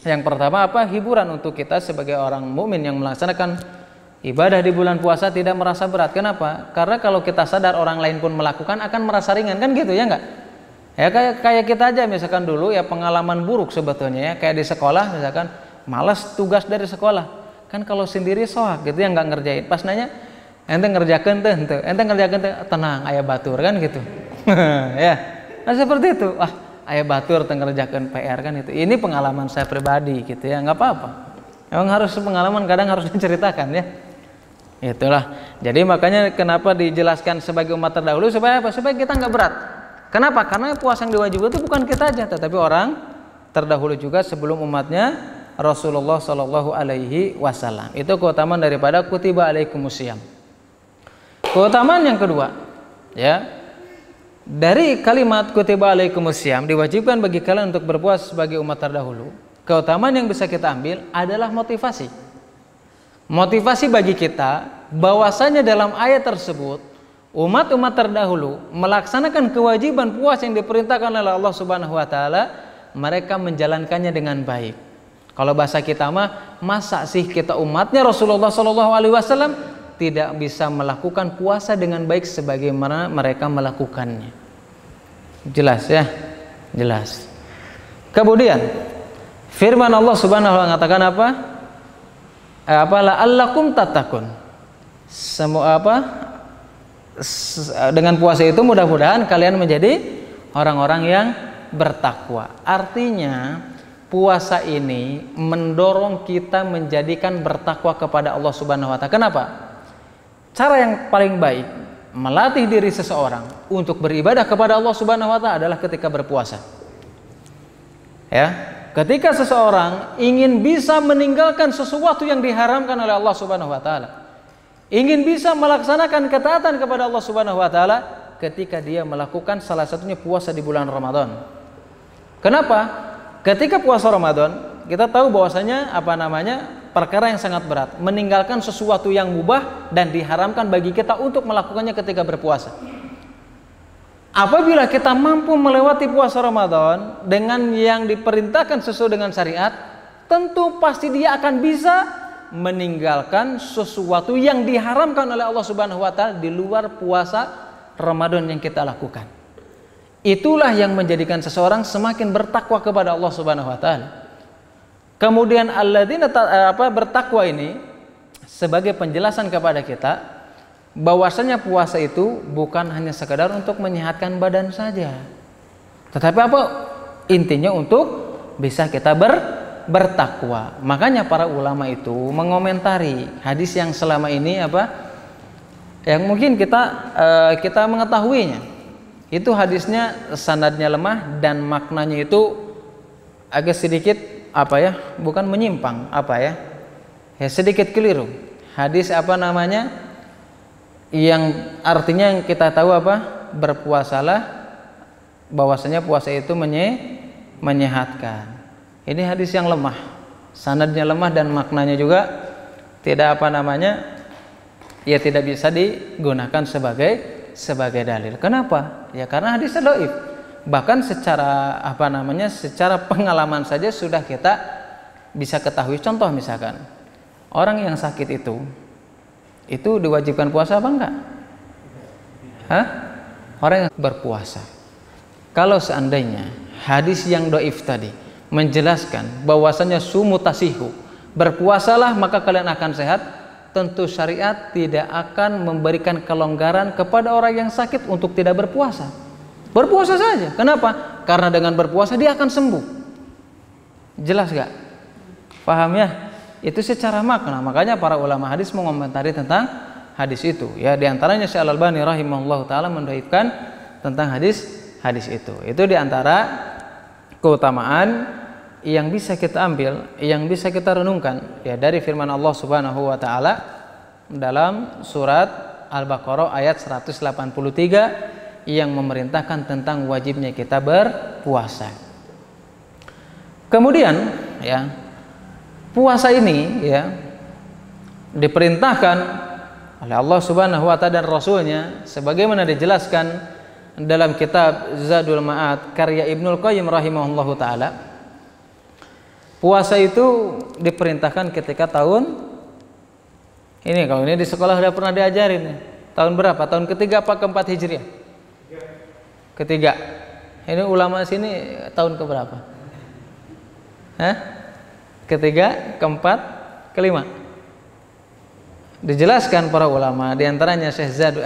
yang pertama apa? Hiburan untuk kita sebagai orang mukmin yang melaksanakan ibadah di bulan puasa tidak merasa berat. Kenapa? Karena kalau kita sadar orang lain pun melakukan akan merasa ringan, kan gitu ya enggak? Ya kayak kita aja misalkan dulu ya pengalaman buruk sebetulnya ya, kayak di sekolah misalkan malas tugas dari sekolah. Kan kalau sendiri soak gitu ya enggak ngerjain. Pas nanya, ente ngerjakeun teu? Henteu. Ente ngerjakeun teu? Tenang, aya batur kan gitu. Ya. Nah seperti itu. Aya batur teu ngerjakeun PR kan itu. Ini pengalaman saya pribadi gitu ya, enggak apa-apa. Emang harus pengalaman kadang harus diceritakan ya. Itulah. Jadi makanya kenapa dijelaskan sebagai umat terdahulu supaya apa? Supaya kita enggak berat. Kenapa? Karena puasa yang diwajibkan itu bukan kita aja, tetapi orang terdahulu juga sebelum umatnya Rasulullah Shallallahu Alaihi Wasallam. Itu keutamaan daripada kutiba alaikumusiyam. Keutamaan yang kedua, ya. Dari kalimat kutiba alaikumusiyam, diwajibkan bagi kalian untuk berpuasa sebagai umat terdahulu. Keutamaan yang bisa kita ambil adalah motivasi. Motivasi bagi kita bahwasanya dalam ayat tersebut umat-umat terdahulu melaksanakan kewajiban puasa yang diperintahkan oleh Allah Subhanahu wa taala, mereka menjalankannya dengan baik. Kalau bahasa kita mah, masa sih kita umatnya Rasulullah Shallallahu alaihi wasallam tidak bisa melakukan puasa dengan baik sebagaimana mereka melakukannya. Jelas ya? Jelas. Kemudian firman Allah Subhanahu wa taala mengatakan apa? La'allakum tattaqun. Semua dengan puasa itu mudah-mudahan kalian menjadi orang-orang yang bertakwa. Artinya puasa ini mendorong kita menjadikan bertakwa kepada Allah Subhanahu wa taala. Kenapa? Cara yang paling baik melatih diri seseorang untuk beribadah kepada Allah Subhanahu wa taala adalah ketika berpuasa. Ya, ketika seseorang ingin bisa meninggalkan sesuatu yang diharamkan oleh Allah Subhanahu wa taala, ingin bisa melaksanakan ketaatan kepada Allah Subhanahu wa taala, ketika dia melakukan salah satunya puasa di bulan Ramadan. Kenapa? Ketika puasa Ramadan, kita tahu bahwasanya perkara yang sangat berat, meninggalkan sesuatu yang mubah dan diharamkan bagi kita untuk melakukannya ketika berpuasa. Apabila kita mampu melewati puasa Ramadan dengan yang diperintahkan sesuai dengan syariat, tentu pasti dia akan bisa meninggalkan sesuatu yang diharamkan oleh Allah Subhanahu wa taala di luar puasa Ramadan yang kita lakukan. Itulah yang menjadikan seseorang semakin bertakwa kepada Allah Subhanahu wa taala. Kemudian alladzina bertakwa ini sebagai penjelasan kepada kita bahwasanya puasa itu bukan hanya sekedar untuk menyehatkan badan saja. Tetapi intinya untuk bisa kita bertakwa. Makanya para ulama itu mengomentari hadis yang selama ini yang mungkin kita mengetahuinya. Itu hadisnya sanadnya lemah dan maknanya itu agak sedikit bukan menyimpang sedikit keliru. Hadis yang artinya yang kita tahu berpuasalah, bahwasanya puasa itu menyehatkan. Ini hadis yang lemah, sanadnya lemah dan maknanya juga tidak tidak bisa digunakan sebagai dalil. Kenapa? Ya karena hadisnya dhaif. Bahkan secara secara pengalaman saja sudah kita bisa ketahui. Contoh misalkan orang yang sakit itu diwajibkan puasa apa enggak? Orang yang berpuasa. Kalau seandainya hadis yang dhaif tadi menjelaskan bahwasanya sumu tasihu, berpuasalah maka kalian akan sehat, tentu syariat tidak akan memberikan kelonggaran kepada orang yang sakit untuk tidak berpuasa. Berpuasa saja. Kenapa? Karena dengan berpuasa dia akan sembuh. Jelas gak? Paham ya? Itu secara makna. Makanya para ulama hadis mengomentari tentang hadis itu. Ya, di antaranya Syekh Al-Albani rahimahullah taala mendhaifkan tentang hadis itu. Itu di antara keutamaan yang bisa kita ambil, yang bisa kita renungkan ya dari firman Allah Subhanahu wa taala dalam surat Al-Baqarah ayat 183 yang memerintahkan tentang wajibnya kita berpuasa. Kemudian ya, puasa ini ya diperintahkan oleh Allah Subhanahu wa taala dan Rasulnya sebagaimana dijelaskan dalam kitab Zadul Ma'ad karya Ibnul Qayyim rahimahullahu taala. Puasa itu diperintahkan ketika tahun ini, kalau ini di sekolah sudah pernah diajarin. Tahun berapa? Tahun ketiga apa keempat Hijriah? Ketiga. Ini ulama sini tahun keberapa? Ketiga, keempat, kelima. Dijelaskan para ulama, diantaranya Syekh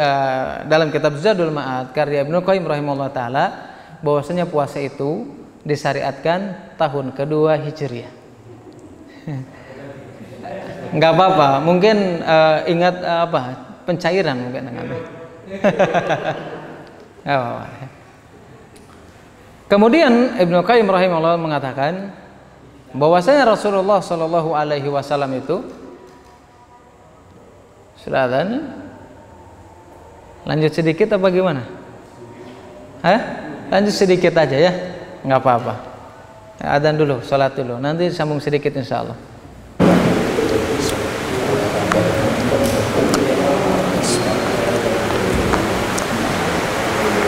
dalam kitab Zadul Ma'ad karya Ibnu Qayyim rahimahullah taala, bahwasanya puasa itu disyariatkan tahun kedua Hijriah. Enggak apa-apa, mungkin ingat pencairan mungkin Kemudian Ibnu Qayyim rahimahullah mengatakan bahwasanya Rasulullah Shallallahu alaihi wasallam itu sudah adzan. Lanjut sedikit apa gimana? Lanjut sedikit aja ya. Nggak apa-apa, adzan dulu, sholat dulu, nanti sambung sedikit insyaallah.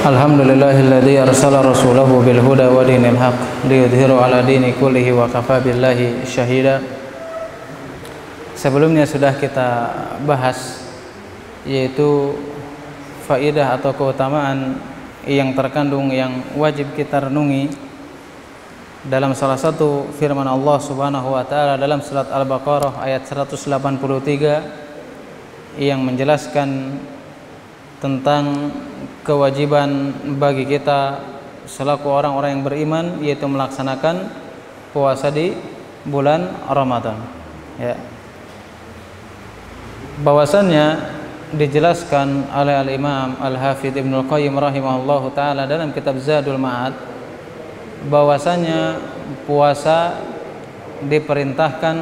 Alhamdulillahilladzi arsala rasulahu bil huda wa dinil haq liyudhhiru ala dini kullihi wa kafa billahi syahida. Sebelumnya sudah kita bahas yaitu faidah atau keutamaan yang terkandung yang wajib kita renungi dalam salah satu firman Allah Subhanahu wa taala dalam surat Al-Baqarah ayat 183 yang menjelaskan tentang kewajiban bagi kita selaku orang-orang yang beriman, yaitu melaksanakan puasa di bulan Ramadan ya. Bahwasannya dijelaskan oleh Al-Imam Al-Hafidz Ibnul Qayyim rahimahullahu taala dalam kitab Zadul Ma'ad bahwasanya puasa diperintahkan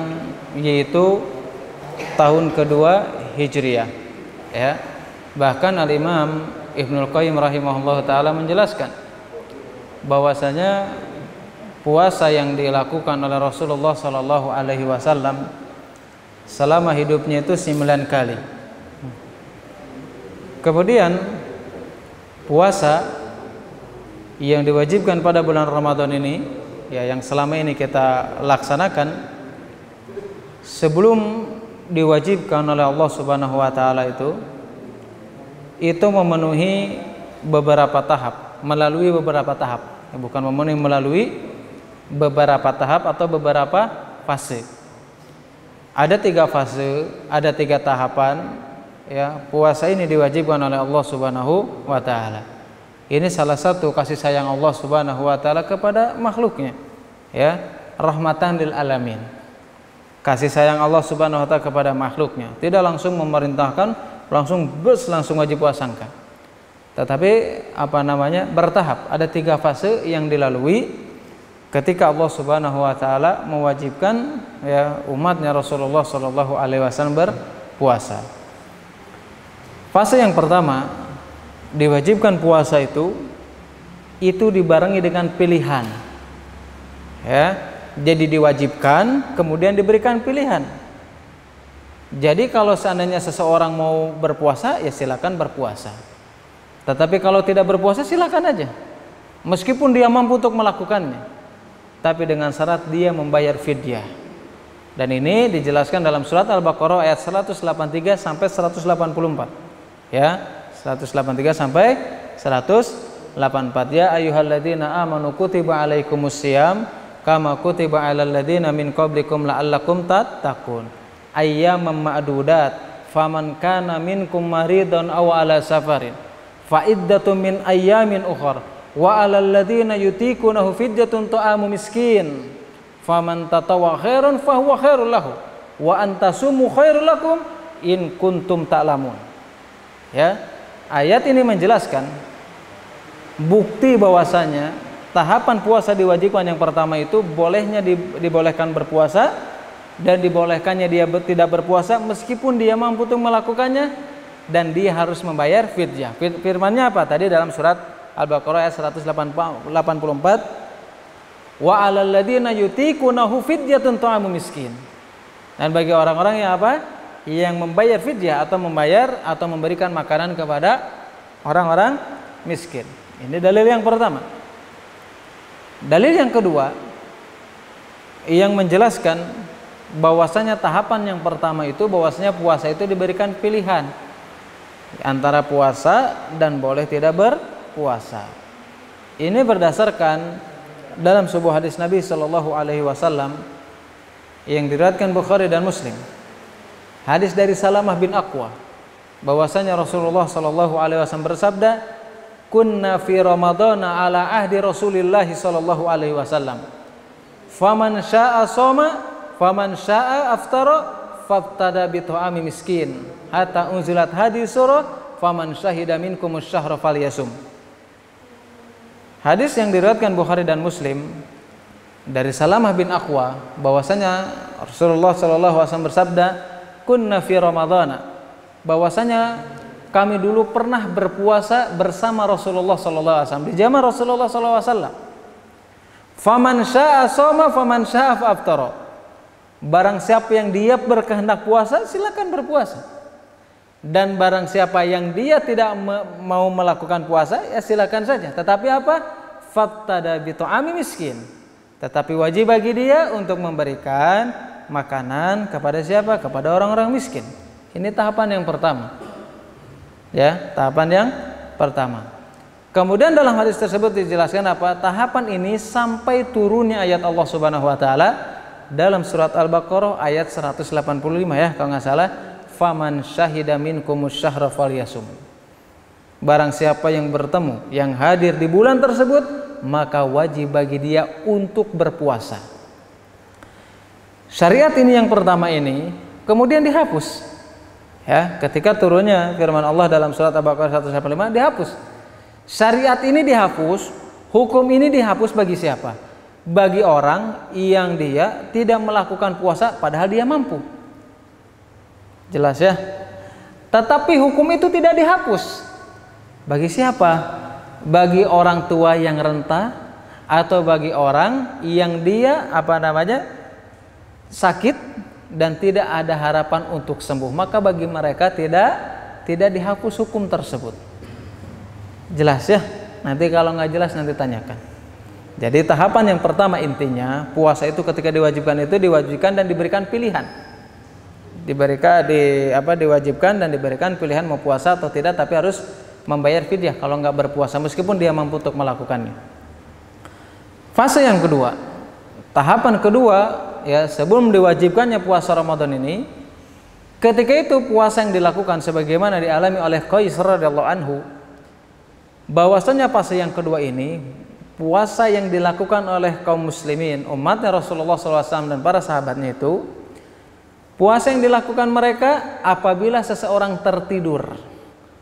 yaitu tahun kedua Hijriah ya. Bahkan Al-Imam Ibnul Qayyim rahimahullahu taala menjelaskan bahwasanya puasa yang dilakukan oleh Rasulullah sallallahu alaihi wasallam selama hidupnya itu 9 kali. Kemudian puasa yang diwajibkan pada bulan Ramadan ini ya, yang selama ini kita laksanakan sebelum diwajibkan oleh Allah Subhanahu wa taala itu memenuhi beberapa tahap, melalui beberapa tahap. Bukan melalui beberapa tahap atau beberapa fase. Ada 3 fase, ada 3 tahapan ya, puasa ini diwajibkan oleh Allah Subhanahu wa taala. Ini salah satu kasih sayang Allah Subhanahu wa taala kepada makhluknya ya, rahmatan lil alamin. Kasih sayang Allah Subhanahu wa taala kepada makhluknya, tidak langsung memerintahkan langsung wajib puasakan. Tetapi bertahap, ada 3 fase yang dilalui ketika Allah Subhanahu wa taala mewajibkan ya umatnya Rasulullah sallallahu alaihi wasallam berpuasa. Fase yang pertama, diwajibkan puasa itu dibarengi dengan pilihan. Ya, jadi diwajibkan kemudian diberikan pilihan. Jadi kalau seandainya seseorang mau berpuasa ya silakan berpuasa. Tetapi kalau tidak berpuasa silakan aja. Meskipun dia mampu untuk melakukannya. Tapi dengan syarat dia membayar fidyah. Dan ini dijelaskan dalam surat Al-Baqarah ayat 183 sampai 184. Ya, 183 sampai 184. Ya ayyuhalladzina amanu kutiba alaikumusiyam kama kutiba alal ladzina min qablikum la'allakum tattaqun. Ayyaman ma'dudat faman kana minkum maridan aw ala safarin fa iddatun min ayyamin ukhra wa alal ladzina yutiqunahu fidyatun ta'amu miskin faman tatawwa khairan fahuwa khairul lahu wa antasumu khairul lakum in kuntum ta'lamun. Ya, ayat ini menjelaskan bukti bahwasanya tahapan puasa diwajibkan yang pertama itu bolehnya dibolehkan berpuasa, dan dibolehkannya dia tidak berpuasa meskipun dia mampu untuk melakukannya, dan dia harus membayar fidyah. Firman-Nya apa? Tadi dalam surat Al-Baqarah ayat 184, wa 'alal ladzina yutiqunahu fidyatun ta'amu miskin. Dan bagi orang-orang yang apa? Yang membayar fidyah atau membayar atau memberikan makanan kepada orang-orang miskin. Ini dalil yang pertama. Dalil yang kedua yang menjelaskan bahwasanya tahapan yang pertama itu bahwasanya puasa itu diberikan pilihan antara puasa dan boleh tidak berpuasa. Ini berdasarkan dalam sebuah hadis Nabi Shallallahu Alaihi Wasallam yang diriwayatkan Bukhari dan Muslim. Hadis dari Salamah bin Aqwa bahwasanya Rasulullah Shallallahu Alaihi Wasallam bersabda, kunna fi Ramadana ala ahdi Rasulillah sallallahu alaihi wasallam. Faman syaa'a shoma, faman syaa'a aftara, fabtada bi ta'ami miskin. Hatta unzilat hadis surah, faman syahida minkum asy-syahra falyasum. Hadis yang diriwayatkan Bukhari dan Muslim dari Salamah bin Aqwa bahwasanya Rasulullah sallallahu alaihi wasallam bersabda, kunna fi Ramadana, bahwasanya kami dulu pernah berpuasa bersama Rasulullah sallallahu alaihi wasallam di zaman Rasulullah sallallahu alaihi wasallam. Faman syaa'a shoma, faman syaa'a aftara. Barang siapa yang dia berkehendak puasa, silakan berpuasa. Dan barang siapa yang dia tidak mau melakukan puasa, ya silakan saja. Tetapi apa? Fattada bi ta'ami miskin. Tetapi wajib bagi dia untuk memberikan makanan kepada siapa? Kepada orang-orang miskin. Ini tahapan yang pertama. Ya, tahapan yang pertama. Kemudian dalam hadis tersebut dijelaskan apa? Tahapan ini sampai turunnya ayat Allah Subhanahu wa taala dalam surat Al-Baqarah ayat 185 ya, kalau nggak salah, faman syahida minkumus syahra falyasum. Barang siapa yang bertemu, yang hadir di bulan tersebut, maka wajib bagi dia untuk berpuasa. Syariat ini yang pertama ini kemudian dihapus. Ya, ketika turunnya firman Allah dalam surat Al-Baqarah 185 dihapus. Syariat ini dihapus, hukum ini dihapus bagi siapa? Bagi orang yang dia tidak melakukan puasa padahal dia mampu. Jelas ya? Tetapi hukum itu tidak dihapus. Bagi siapa? Bagi orang tua yang renta atau bagi orang yang dia sakit dan tidak ada harapan untuk sembuh, maka bagi mereka tidak dihapus hukum tersebut. Jelas ya? Nanti kalau nggak jelas nanti tanyakan. Jadi tahapan yang pertama intinya puasa itu ketika diwajibkan dan diberikan pilihan. Diwajibkan dan diberikan pilihan mau puasa atau tidak, tapi harus membayar fidyah kalau nggak berpuasa meskipun dia mampu untuk melakukannya. Fase yang kedua, tahapan kedua, ya, sebelum diwajibkannya puasa Ramadan ini, ketika itu puasa yang dilakukan sebagaimana dialami oleh Qais radhiyallahu anhu, bahwasanya fase yang kedua ini puasa yang dilakukan oleh kaum muslimin umatnya Rasulullah SAW dan para sahabatnya itu puasa yang dilakukan mereka apabila seseorang tertidur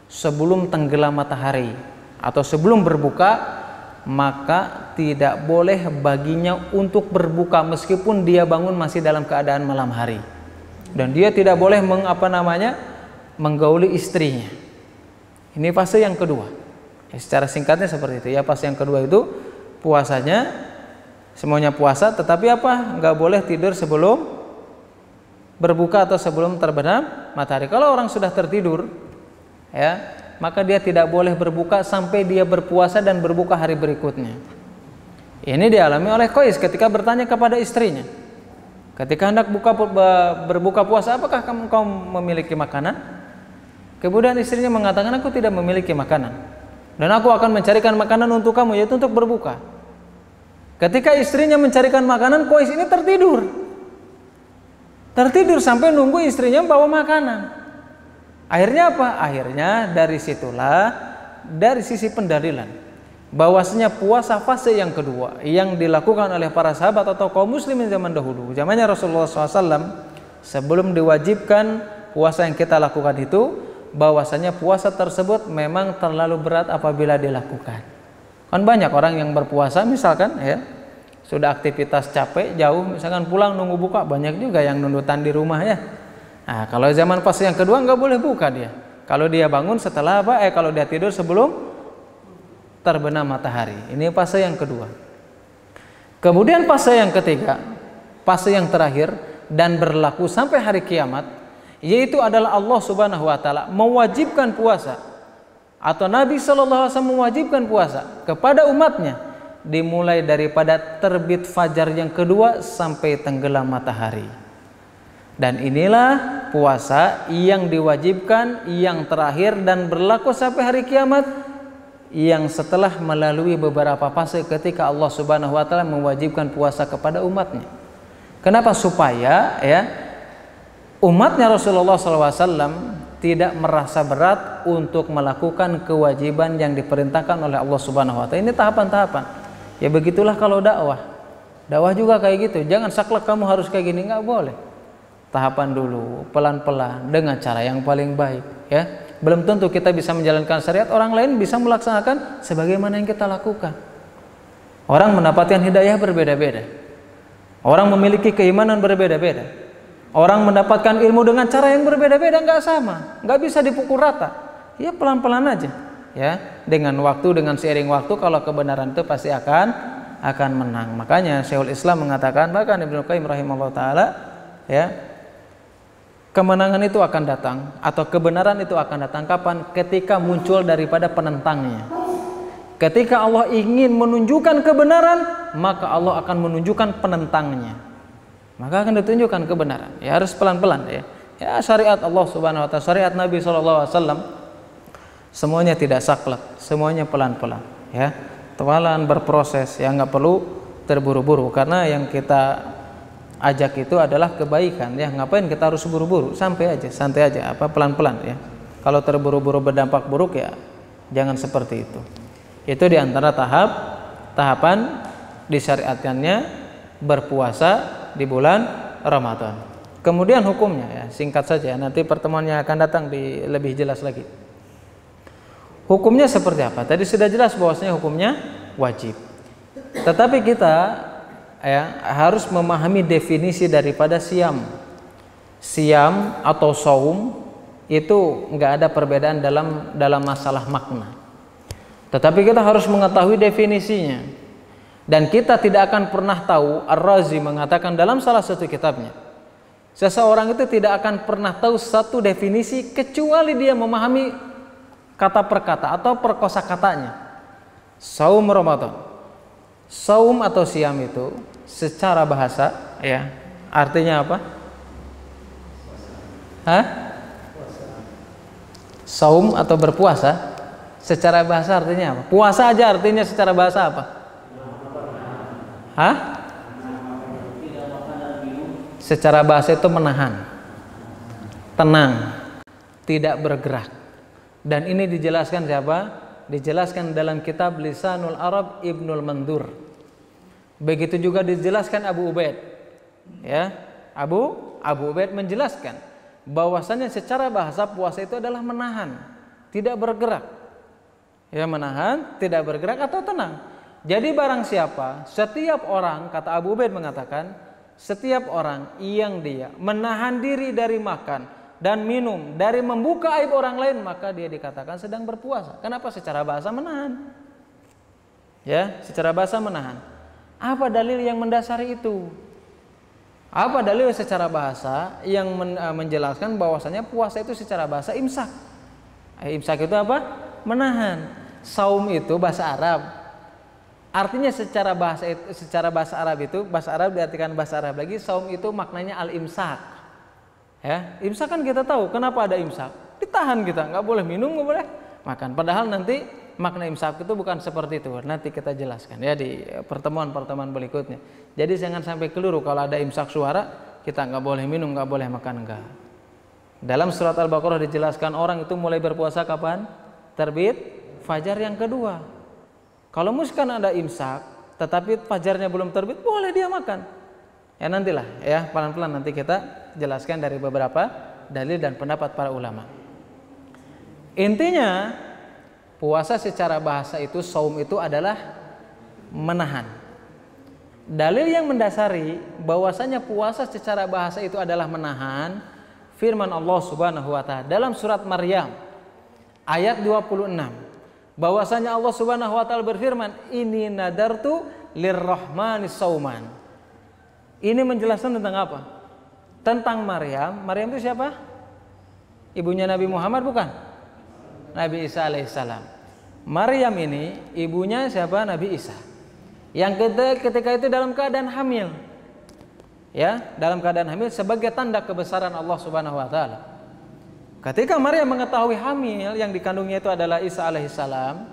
sebelum tenggelam matahari atau sebelum berbuka, maka tidak boleh baginya untuk berbuka meskipun dia bangun masih dalam keadaan malam hari, dan dia tidak boleh menggauli istrinya. Ini fase yang kedua. Ya, secara singkatnya seperti itu ya. Fase yang kedua itu puasanya semuanya puasa, tetapi nggak boleh tidur sebelum berbuka atau sebelum terbenam matahari. Kalau orang sudah tertidur, ya, maka dia tidak boleh berbuka sampai dia berpuasa dan berbuka hari berikutnya. Ini dialami oleh Qais ketika bertanya kepada istrinya, ketika hendak berbuka puasa, apakah kau memiliki makanan? Kemudian istrinya mengatakan, aku tidak memiliki makanan, dan aku akan mencarikan makanan untuk kamu, yaitu untuk berbuka. Ketika istrinya mencarikan makanan, Qais ini tertidur sampai nunggu istrinya bawa makanan. Akhirnya apa? Akhirnya dari situlah, dari sisi pendalilan bahwasanya puasa fase yang kedua yang dilakukan oleh para sahabat atau kaum muslimin zaman dahulu, zamannya Rasulullah SAW, sebelum diwajibkan puasa yang kita lakukan itu, bahwasanya puasa tersebut memang terlalu berat apabila dilakukan. Kan banyak orang yang berpuasa misalkan ya, sudah aktivitas capek jauh, misalkan pulang nunggu buka, banyak juga yang nundutan di rumah ya. Nah, kalau zaman fase yang kedua nggak boleh buka dia. Kalau dia bangun setelah apa? Kalau dia tidur sebelum terbenam matahari. Ini fase yang kedua. Kemudian fase yang ketiga, fase yang terakhir dan berlaku sampai hari kiamat, yaitu adalah Allah Subhanahu wa taala mewajibkan puasa, atau Nabi sallallahu alaihi wasallam mewajibkan puasa kepada umatnya dimulai daripada terbit fajar yang kedua sampai tenggelam matahari. Dan inilah puasa yang diwajibkan yang terakhir dan berlaku sampai hari kiamat, yang setelah melalui beberapa fase ketika Allah Subhanahu wa taala mewajibkan puasa kepada umatnya. Kenapa? Supaya ya umatnya Rasulullah SAW tidak merasa berat untuk melakukan kewajiban yang diperintahkan oleh Allah Subhanahu wa taala. Ini tahapan-tahapan. Ya begitulah kalau dakwah. Dakwah juga kayak gitu. Jangan saklek kamu harus kayak gini, nggak boleh. Tahapan dulu, pelan-pelan dengan cara yang paling baik, ya. Belum tentu kita bisa menjalankan syariat, orang lain bisa melaksanakan sebagaimana yang kita lakukan. Orang mendapatkan hidayah berbeda-beda. Orang memiliki keimanan berbeda-beda. Orang mendapatkan ilmu dengan cara yang berbeda-beda, nggak sama, nggak bisa dipukul rata. Ya pelan-pelan aja, ya. Dengan waktu, dengan seiring waktu, kalau kebenaran itu pasti akan menang. Makanya Syekhul Islam mengatakan, bahkan Ibnu Qayyim rahimahullah taala, ya, kemenangan itu akan datang atau kebenaran itu akan datang kapan? Ketika muncul daripada penentangnya. Ketika Allah ingin menunjukkan kebenaran, maka Allah akan menunjukkan penentangnya. Maka akan ditunjukkan kebenaran. Ya harus pelan-pelan ya. Ya syariat Allah Subhanahu wa taala, syariat Nabi sallallahu alaihi wasallam semuanya tidak saklek, semuanya pelan-pelan ya. Pelan berproses, ya nggak perlu terburu-buru, karena yang kita ajak itu adalah kebaikan ya. Ngapain kita harus buru-buru? Santai aja, pelan-pelan ya. Kalau terburu-buru berdampak buruk ya jangan seperti itu. Itu diantara tahapan disyariatkannya berpuasa di bulan Ramadan. Kemudian hukumnya ya, singkat saja, nanti pertemuannya akan datang lebih jelas lagi. Hukumnya seperti apa? Tadi sudah jelas bahwasanya hukumnya wajib. Tetapi kita ya harus memahami definisi daripada siam. Siam atau saum itu nggak ada perbedaan dalam masalah makna. Tetapi kita harus mengetahui definisinya. Dan kita tidak akan pernah tahu, Ar-Razi mengatakan dalam salah satu kitabnya, seseorang itu tidak akan pernah tahu satu definisi kecuali dia memahami kata per kata atau perkosakatanya. Saum Ramadan. Saum atau siam itu secara bahasa ya artinya apa? Saum atau berpuasa secara bahasa artinya apa? Puasa aja artinya secara bahasa apa? Secara bahasa itu menahan, tenang, tidak bergerak. Dan ini dijelaskan siapa? Dijelaskan dalam kitab Lisanul Arab Ibnul Mandur. Begitu juga dijelaskan Abu Ubaid. Ya, Abu Ubaid menjelaskan bahwasanya secara bahasa puasa itu adalah menahan, tidak bergerak. Ya, menahan, tidak bergerak atau tenang. Jadi barang siapa, setiap orang, kata Abu Ubaid mengatakan, setiap orang yang dia menahan diri dari makan dan minum, dari membuka aib orang lain, maka dia dikatakan sedang berpuasa. Kenapa? Secara bahasa menahan. Ya, secara bahasa menahan. Apa dalil yang mendasari itu? Apa dalil secara bahasa yang menjelaskan bahwasanya puasa itu secara bahasa imsak? Imsak itu apa? Menahan. Saum itu bahasa Arab. Artinya secara bahasa Arab itu, bahasa Arab diartikan bahasa Arab lagi, saum itu maknanya al-imsak. Ya, imsak kan kita tahu, kenapa ada imsak? Ditahan kita, nggak boleh minum, nggak boleh makan. Padahal nanti makna imsak itu bukan seperti itu. Nanti kita jelaskan ya di pertemuan-pertemuan berikutnya. Jadi jangan sampai keliru kalau ada imsak suara, kita nggak boleh minum, nggak boleh makan, enggak. Dalam surat Al-Baqarah dijelaskan orang itu mulai berpuasa kapan? Terbit fajar yang kedua. Kalau misalkan ada imsak, tetapi fajarnya belum terbit, boleh dia makan. Ya nantilah, ya pelan-pelan nanti kita jelaskan dari beberapa dalil dan pendapat para ulama. Intinya, Puasa secara bahasa itu, saum itu adalah menahan. Dalil yang mendasari bahwasanya puasa secara bahasa itu adalah menahan, firman Allah Subhanahu wa taala dalam surat Maryam ayat 26. Bahwasanya Allah Subhanahu wa taala berfirman, "Inni nadartu lirrahmani sauman." Ini menjelaskan tentang apa? Tentang Maryam. Maryam itu siapa? Ibunya Nabi Muhammad bukan? Nabi Isa alaihissalam. Maryam ini ibunya siapa? Nabi Isa. Yang ketika itu dalam keadaan hamil. Ya, dalam keadaan hamil sebagai tanda kebesaran Allah Subhanahu wa taala. Ketika Maryam mengetahui hamil yang dikandungnya itu adalah Isa alaihissalam,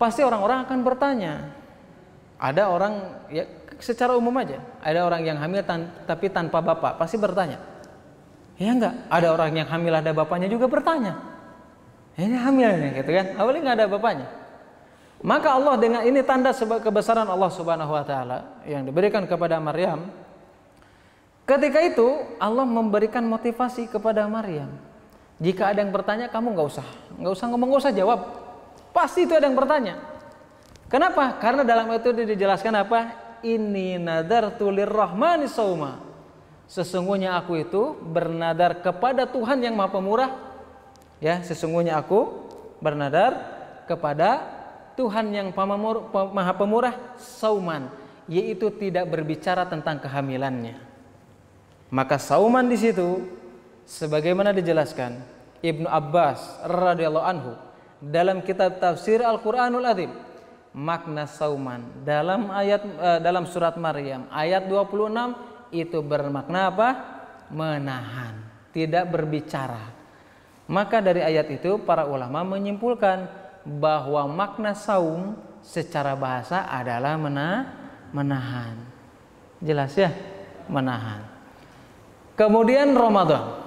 pasti orang-orang akan bertanya. Ada orang, ya secara umum aja, ada orang yang hamil tapi tanpa bapak, pasti bertanya. Ya enggak? Ada orang yang hamil ada bapaknya juga bertanya. Ini hamil nih, gitu kan? Awalnya nggak ada bapaknya. Maka Allah dengan ini tanda kebesaran Allah Subhanahu wa taala yang diberikan kepada Maryam. Ketika itu Allah memberikan motivasi kepada Maryam. Jika ada yang bertanya, kamu nggak usah ngomong, nggak usah jawab. Pasti itu ada yang bertanya. Kenapa? Karena dalam itu dijelaskan apa? Inni nadartu lirrahmani sauma. Sesungguhnya aku itu bernadar kepada Tuhan yang Maha Pemurah. Ya, sesungguhnya aku bernadar kepada Tuhan yang Maha Pemurah sauman, yaitu tidak berbicara tentang kehamilannya. Maka sauman di situ sebagaimana dijelaskan Ibnu Abbas radhiyallahu anhu dalam kitab tafsir Al-Qur'anul Azim, makna sauman dalam surat Maryam ayat 26 itu bermakna apa? Menahan, tidak berbicara. Maka dari ayat itu para ulama menyimpulkan bahwa makna saum secara bahasa adalah menahan. Jelas ya? Menahan. Kemudian Ramadan.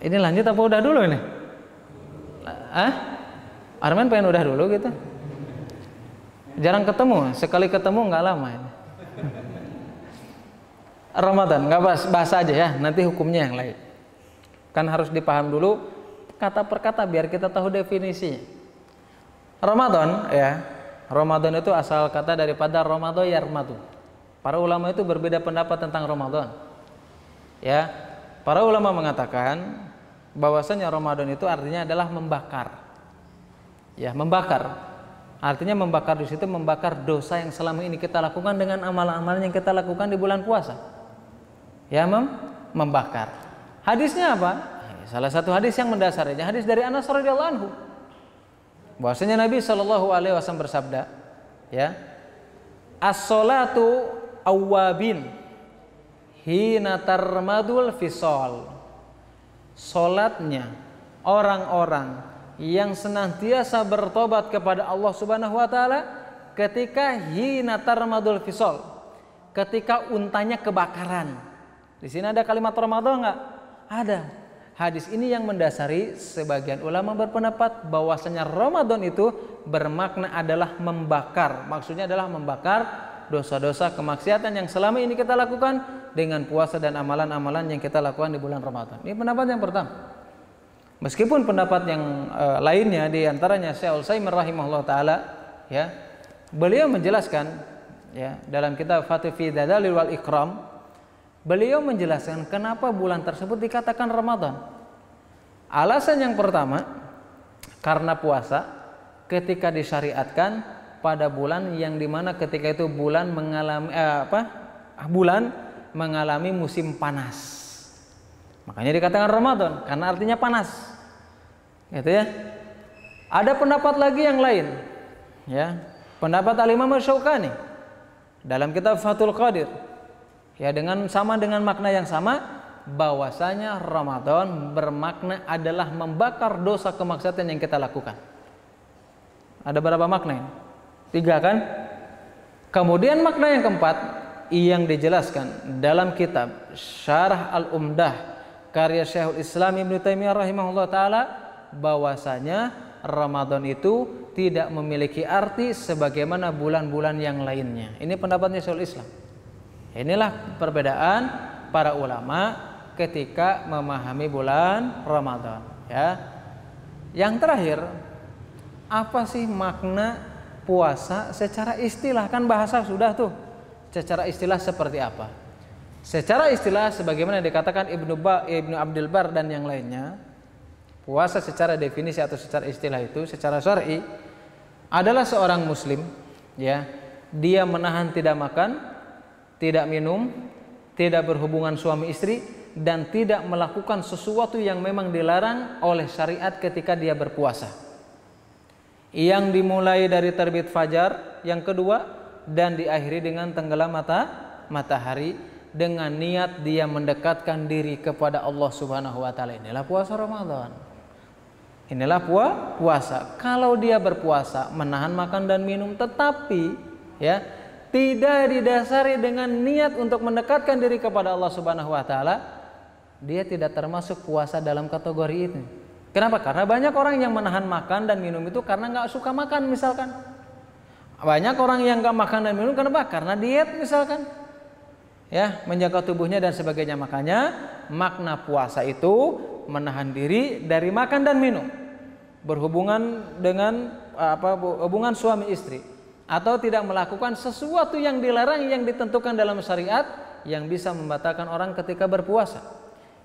Ini lanjut apa udah dulu ini? Arman pengen udah dulu gitu? Jarang ketemu, sekali ketemu nggak lama ini. Ramadan, nggak bahas aja ya, nanti hukumnya yang lain. Kan harus dipaham dulu kata per kata biar kita tahu definisinya. Ramadan ya, Ramadan itu asal kata daripada Ramadan yarmadu. Para ulama itu berbeda pendapat tentang Ramadan. Ya, para ulama mengatakan bahwasanya Ramadan itu artinya adalah membakar. Ya, membakar. Artinya membakar di situ membakar dosa yang selama ini kita lakukan dengan amalan-amalan yang kita lakukan di bulan puasa. Ya, membakar. Hadisnya apa? Salah satu hadis yang mendasarinya hadis dari Anas radhiyallahu anhu. Bahwasanya Nabi sallallahu alaihi wasallam bersabda, ya. As-salatu awwabin hina tarmadul fisal. Salatnya orang-orang yang senantiasa bertobat kepada Allah Subhanahu wa taala ketika hina tarmadul fisal. Ketika untanya kebakaran. Di sini ada kalimat Ramadan enggak? Ada. Hadis ini yang mendasari sebagian ulama berpendapat bahwasanya Ramadan itu bermakna adalah membakar. Maksudnya adalah membakar dosa-dosa kemaksiatan yang selama ini kita lakukan dengan puasa dan amalan-amalan yang kita lakukan di bulan Ramadan. Ini pendapat yang pertama. Meskipun pendapat yang lainnya di antaranya Syekh Utsaimin rahimahullah taala ya, beliau menjelaskan ya dalam kitab Fathul fi Dalil wal Ikram. Beliau menjelaskan kenapa bulan tersebut dikatakan Ramadan. Alasan yang pertama, karena puasa ketika disyariatkan pada bulan yang dimana ketika itu bulan mengalami musim panas. Makanya dikatakan Ramadan karena artinya panas. Gitu ya. Ada pendapat lagi yang lain. Ya, pendapat Al-Imam Asy-Syaukani dalam kitab Fathul Qadir. Ya, dengan makna yang sama bahwasanya Ramadan bermakna adalah membakar dosa kemaksiatan yang kita lakukan. Ada berapa makna ini? 3 kan? Kemudian makna yang keempat yang dijelaskan dalam kitab Syarah Al-Umdah karya Syekhul Islam Ibnu Taimiyah rahimahullah taala bahwasanya Ramadan itu tidak memiliki arti sebagaimana bulan-bulan yang lainnya. Ini pendapatnya Syekhul Islam. Inilah perbedaan para ulama ketika memahami bulan Ramadan ya. Yang terakhir, apa sih makna puasa secara istilah? Kan bahasa sudah tuh. Secara istilah seperti apa? Secara istilah sebagaimana dikatakan Ibnu Abdul Bar dan yang lainnya, puasa secara definisi atau secara istilah itu secara syar'i adalah seorang muslim, ya, dia menahan tidak makan, tidak minum, tidak berhubungan suami istri, dan tidak melakukan sesuatu yang memang dilarang oleh syariat ketika dia berpuasa. Yang dimulai dari terbit fajar, yang kedua, dan diakhiri dengan tenggelam matahari dengan niat dia mendekatkan diri kepada Allah Subhanahu wa taala. Inilah puasa Ramadan. Inilah puasa. Kalau dia berpuasa menahan makan dan minum, tetapi ya tidak didasari dengan niat untuk mendekatkan diri kepada Allah Subhanahu wa taala, dia tidak termasuk puasa dalam kategori ini. Kenapa? Karena banyak orang yang menahan makan dan minum itu karena nggak suka makan misalkan. Banyak orang yang nggak makan dan minum kenapa? Karena diet misalkan. Ya, menjaga tubuhnya dan sebagainya. Makanya makna puasa itu menahan diri dari makan dan minum, berhubungan dengan hubungan suami istri, atau tidak melakukan sesuatu yang dilarang yang ditentukan dalam syariat yang bisa membatalkan orang ketika berpuasa.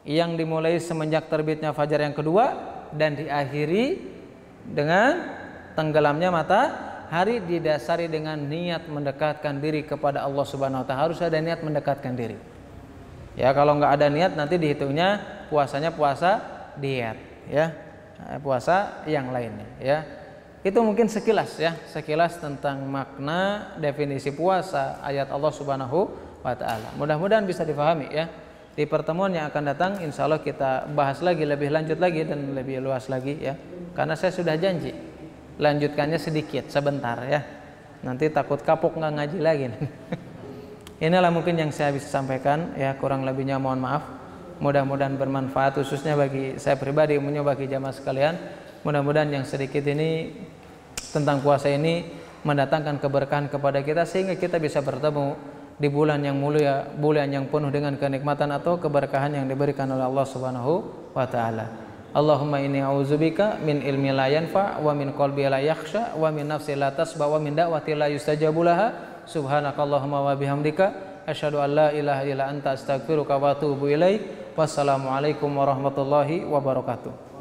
Yang dimulai semenjak terbitnya fajar yang kedua dan diakhiri dengan tenggelamnya matahari, didasari dengan niat mendekatkan diri kepada Allah Subhanahu wa taala. Harus ada niat mendekatkan diri. Ya, kalau nggak ada niat nanti dihitungnya puasanya puasa diet, ya, puasa yang lainnya, ya. Itu mungkin sekilas, ya, sekilas tentang makna definisi puasa ayat Allah Subhanahu wa taala. Mudah-mudahan bisa difahami, ya. Di pertemuan yang akan datang insya Allah kita bahas lagi lebih lanjut lagi dan lebih luas lagi, ya. Karena saya sudah janji lanjutkannya sedikit sebentar, ya. Nanti takut kapok nggak ngaji lagi. Inilah mungkin yang saya bisa sampaikan, ya, kurang lebihnya mohon maaf. Mudah-mudahan bermanfaat khususnya bagi saya pribadi, umumnya bagi jamaah sekalian. Mudah-mudahan yang sedikit ini tentang puasa ini mendatangkan keberkahan kepada kita sehingga kita bisa bertemu di bulan yang mulia, bulan yang penuh dengan kenikmatan atau keberkahan yang diberikan oleh Allah Subhanahu wa taala. Allahumma inni a'udzubika min ilmi la yanfa wa min qalbi la yakhsha wa min nafsi la tasba wa min da'wati la yustajabu laha. Subhanakallahumma wa bihamdika asyhadu an la ilaha illa anta astaghfiruka wa atubu ilaik. Wassalamualaikum warahmatullahi wabarakatuh.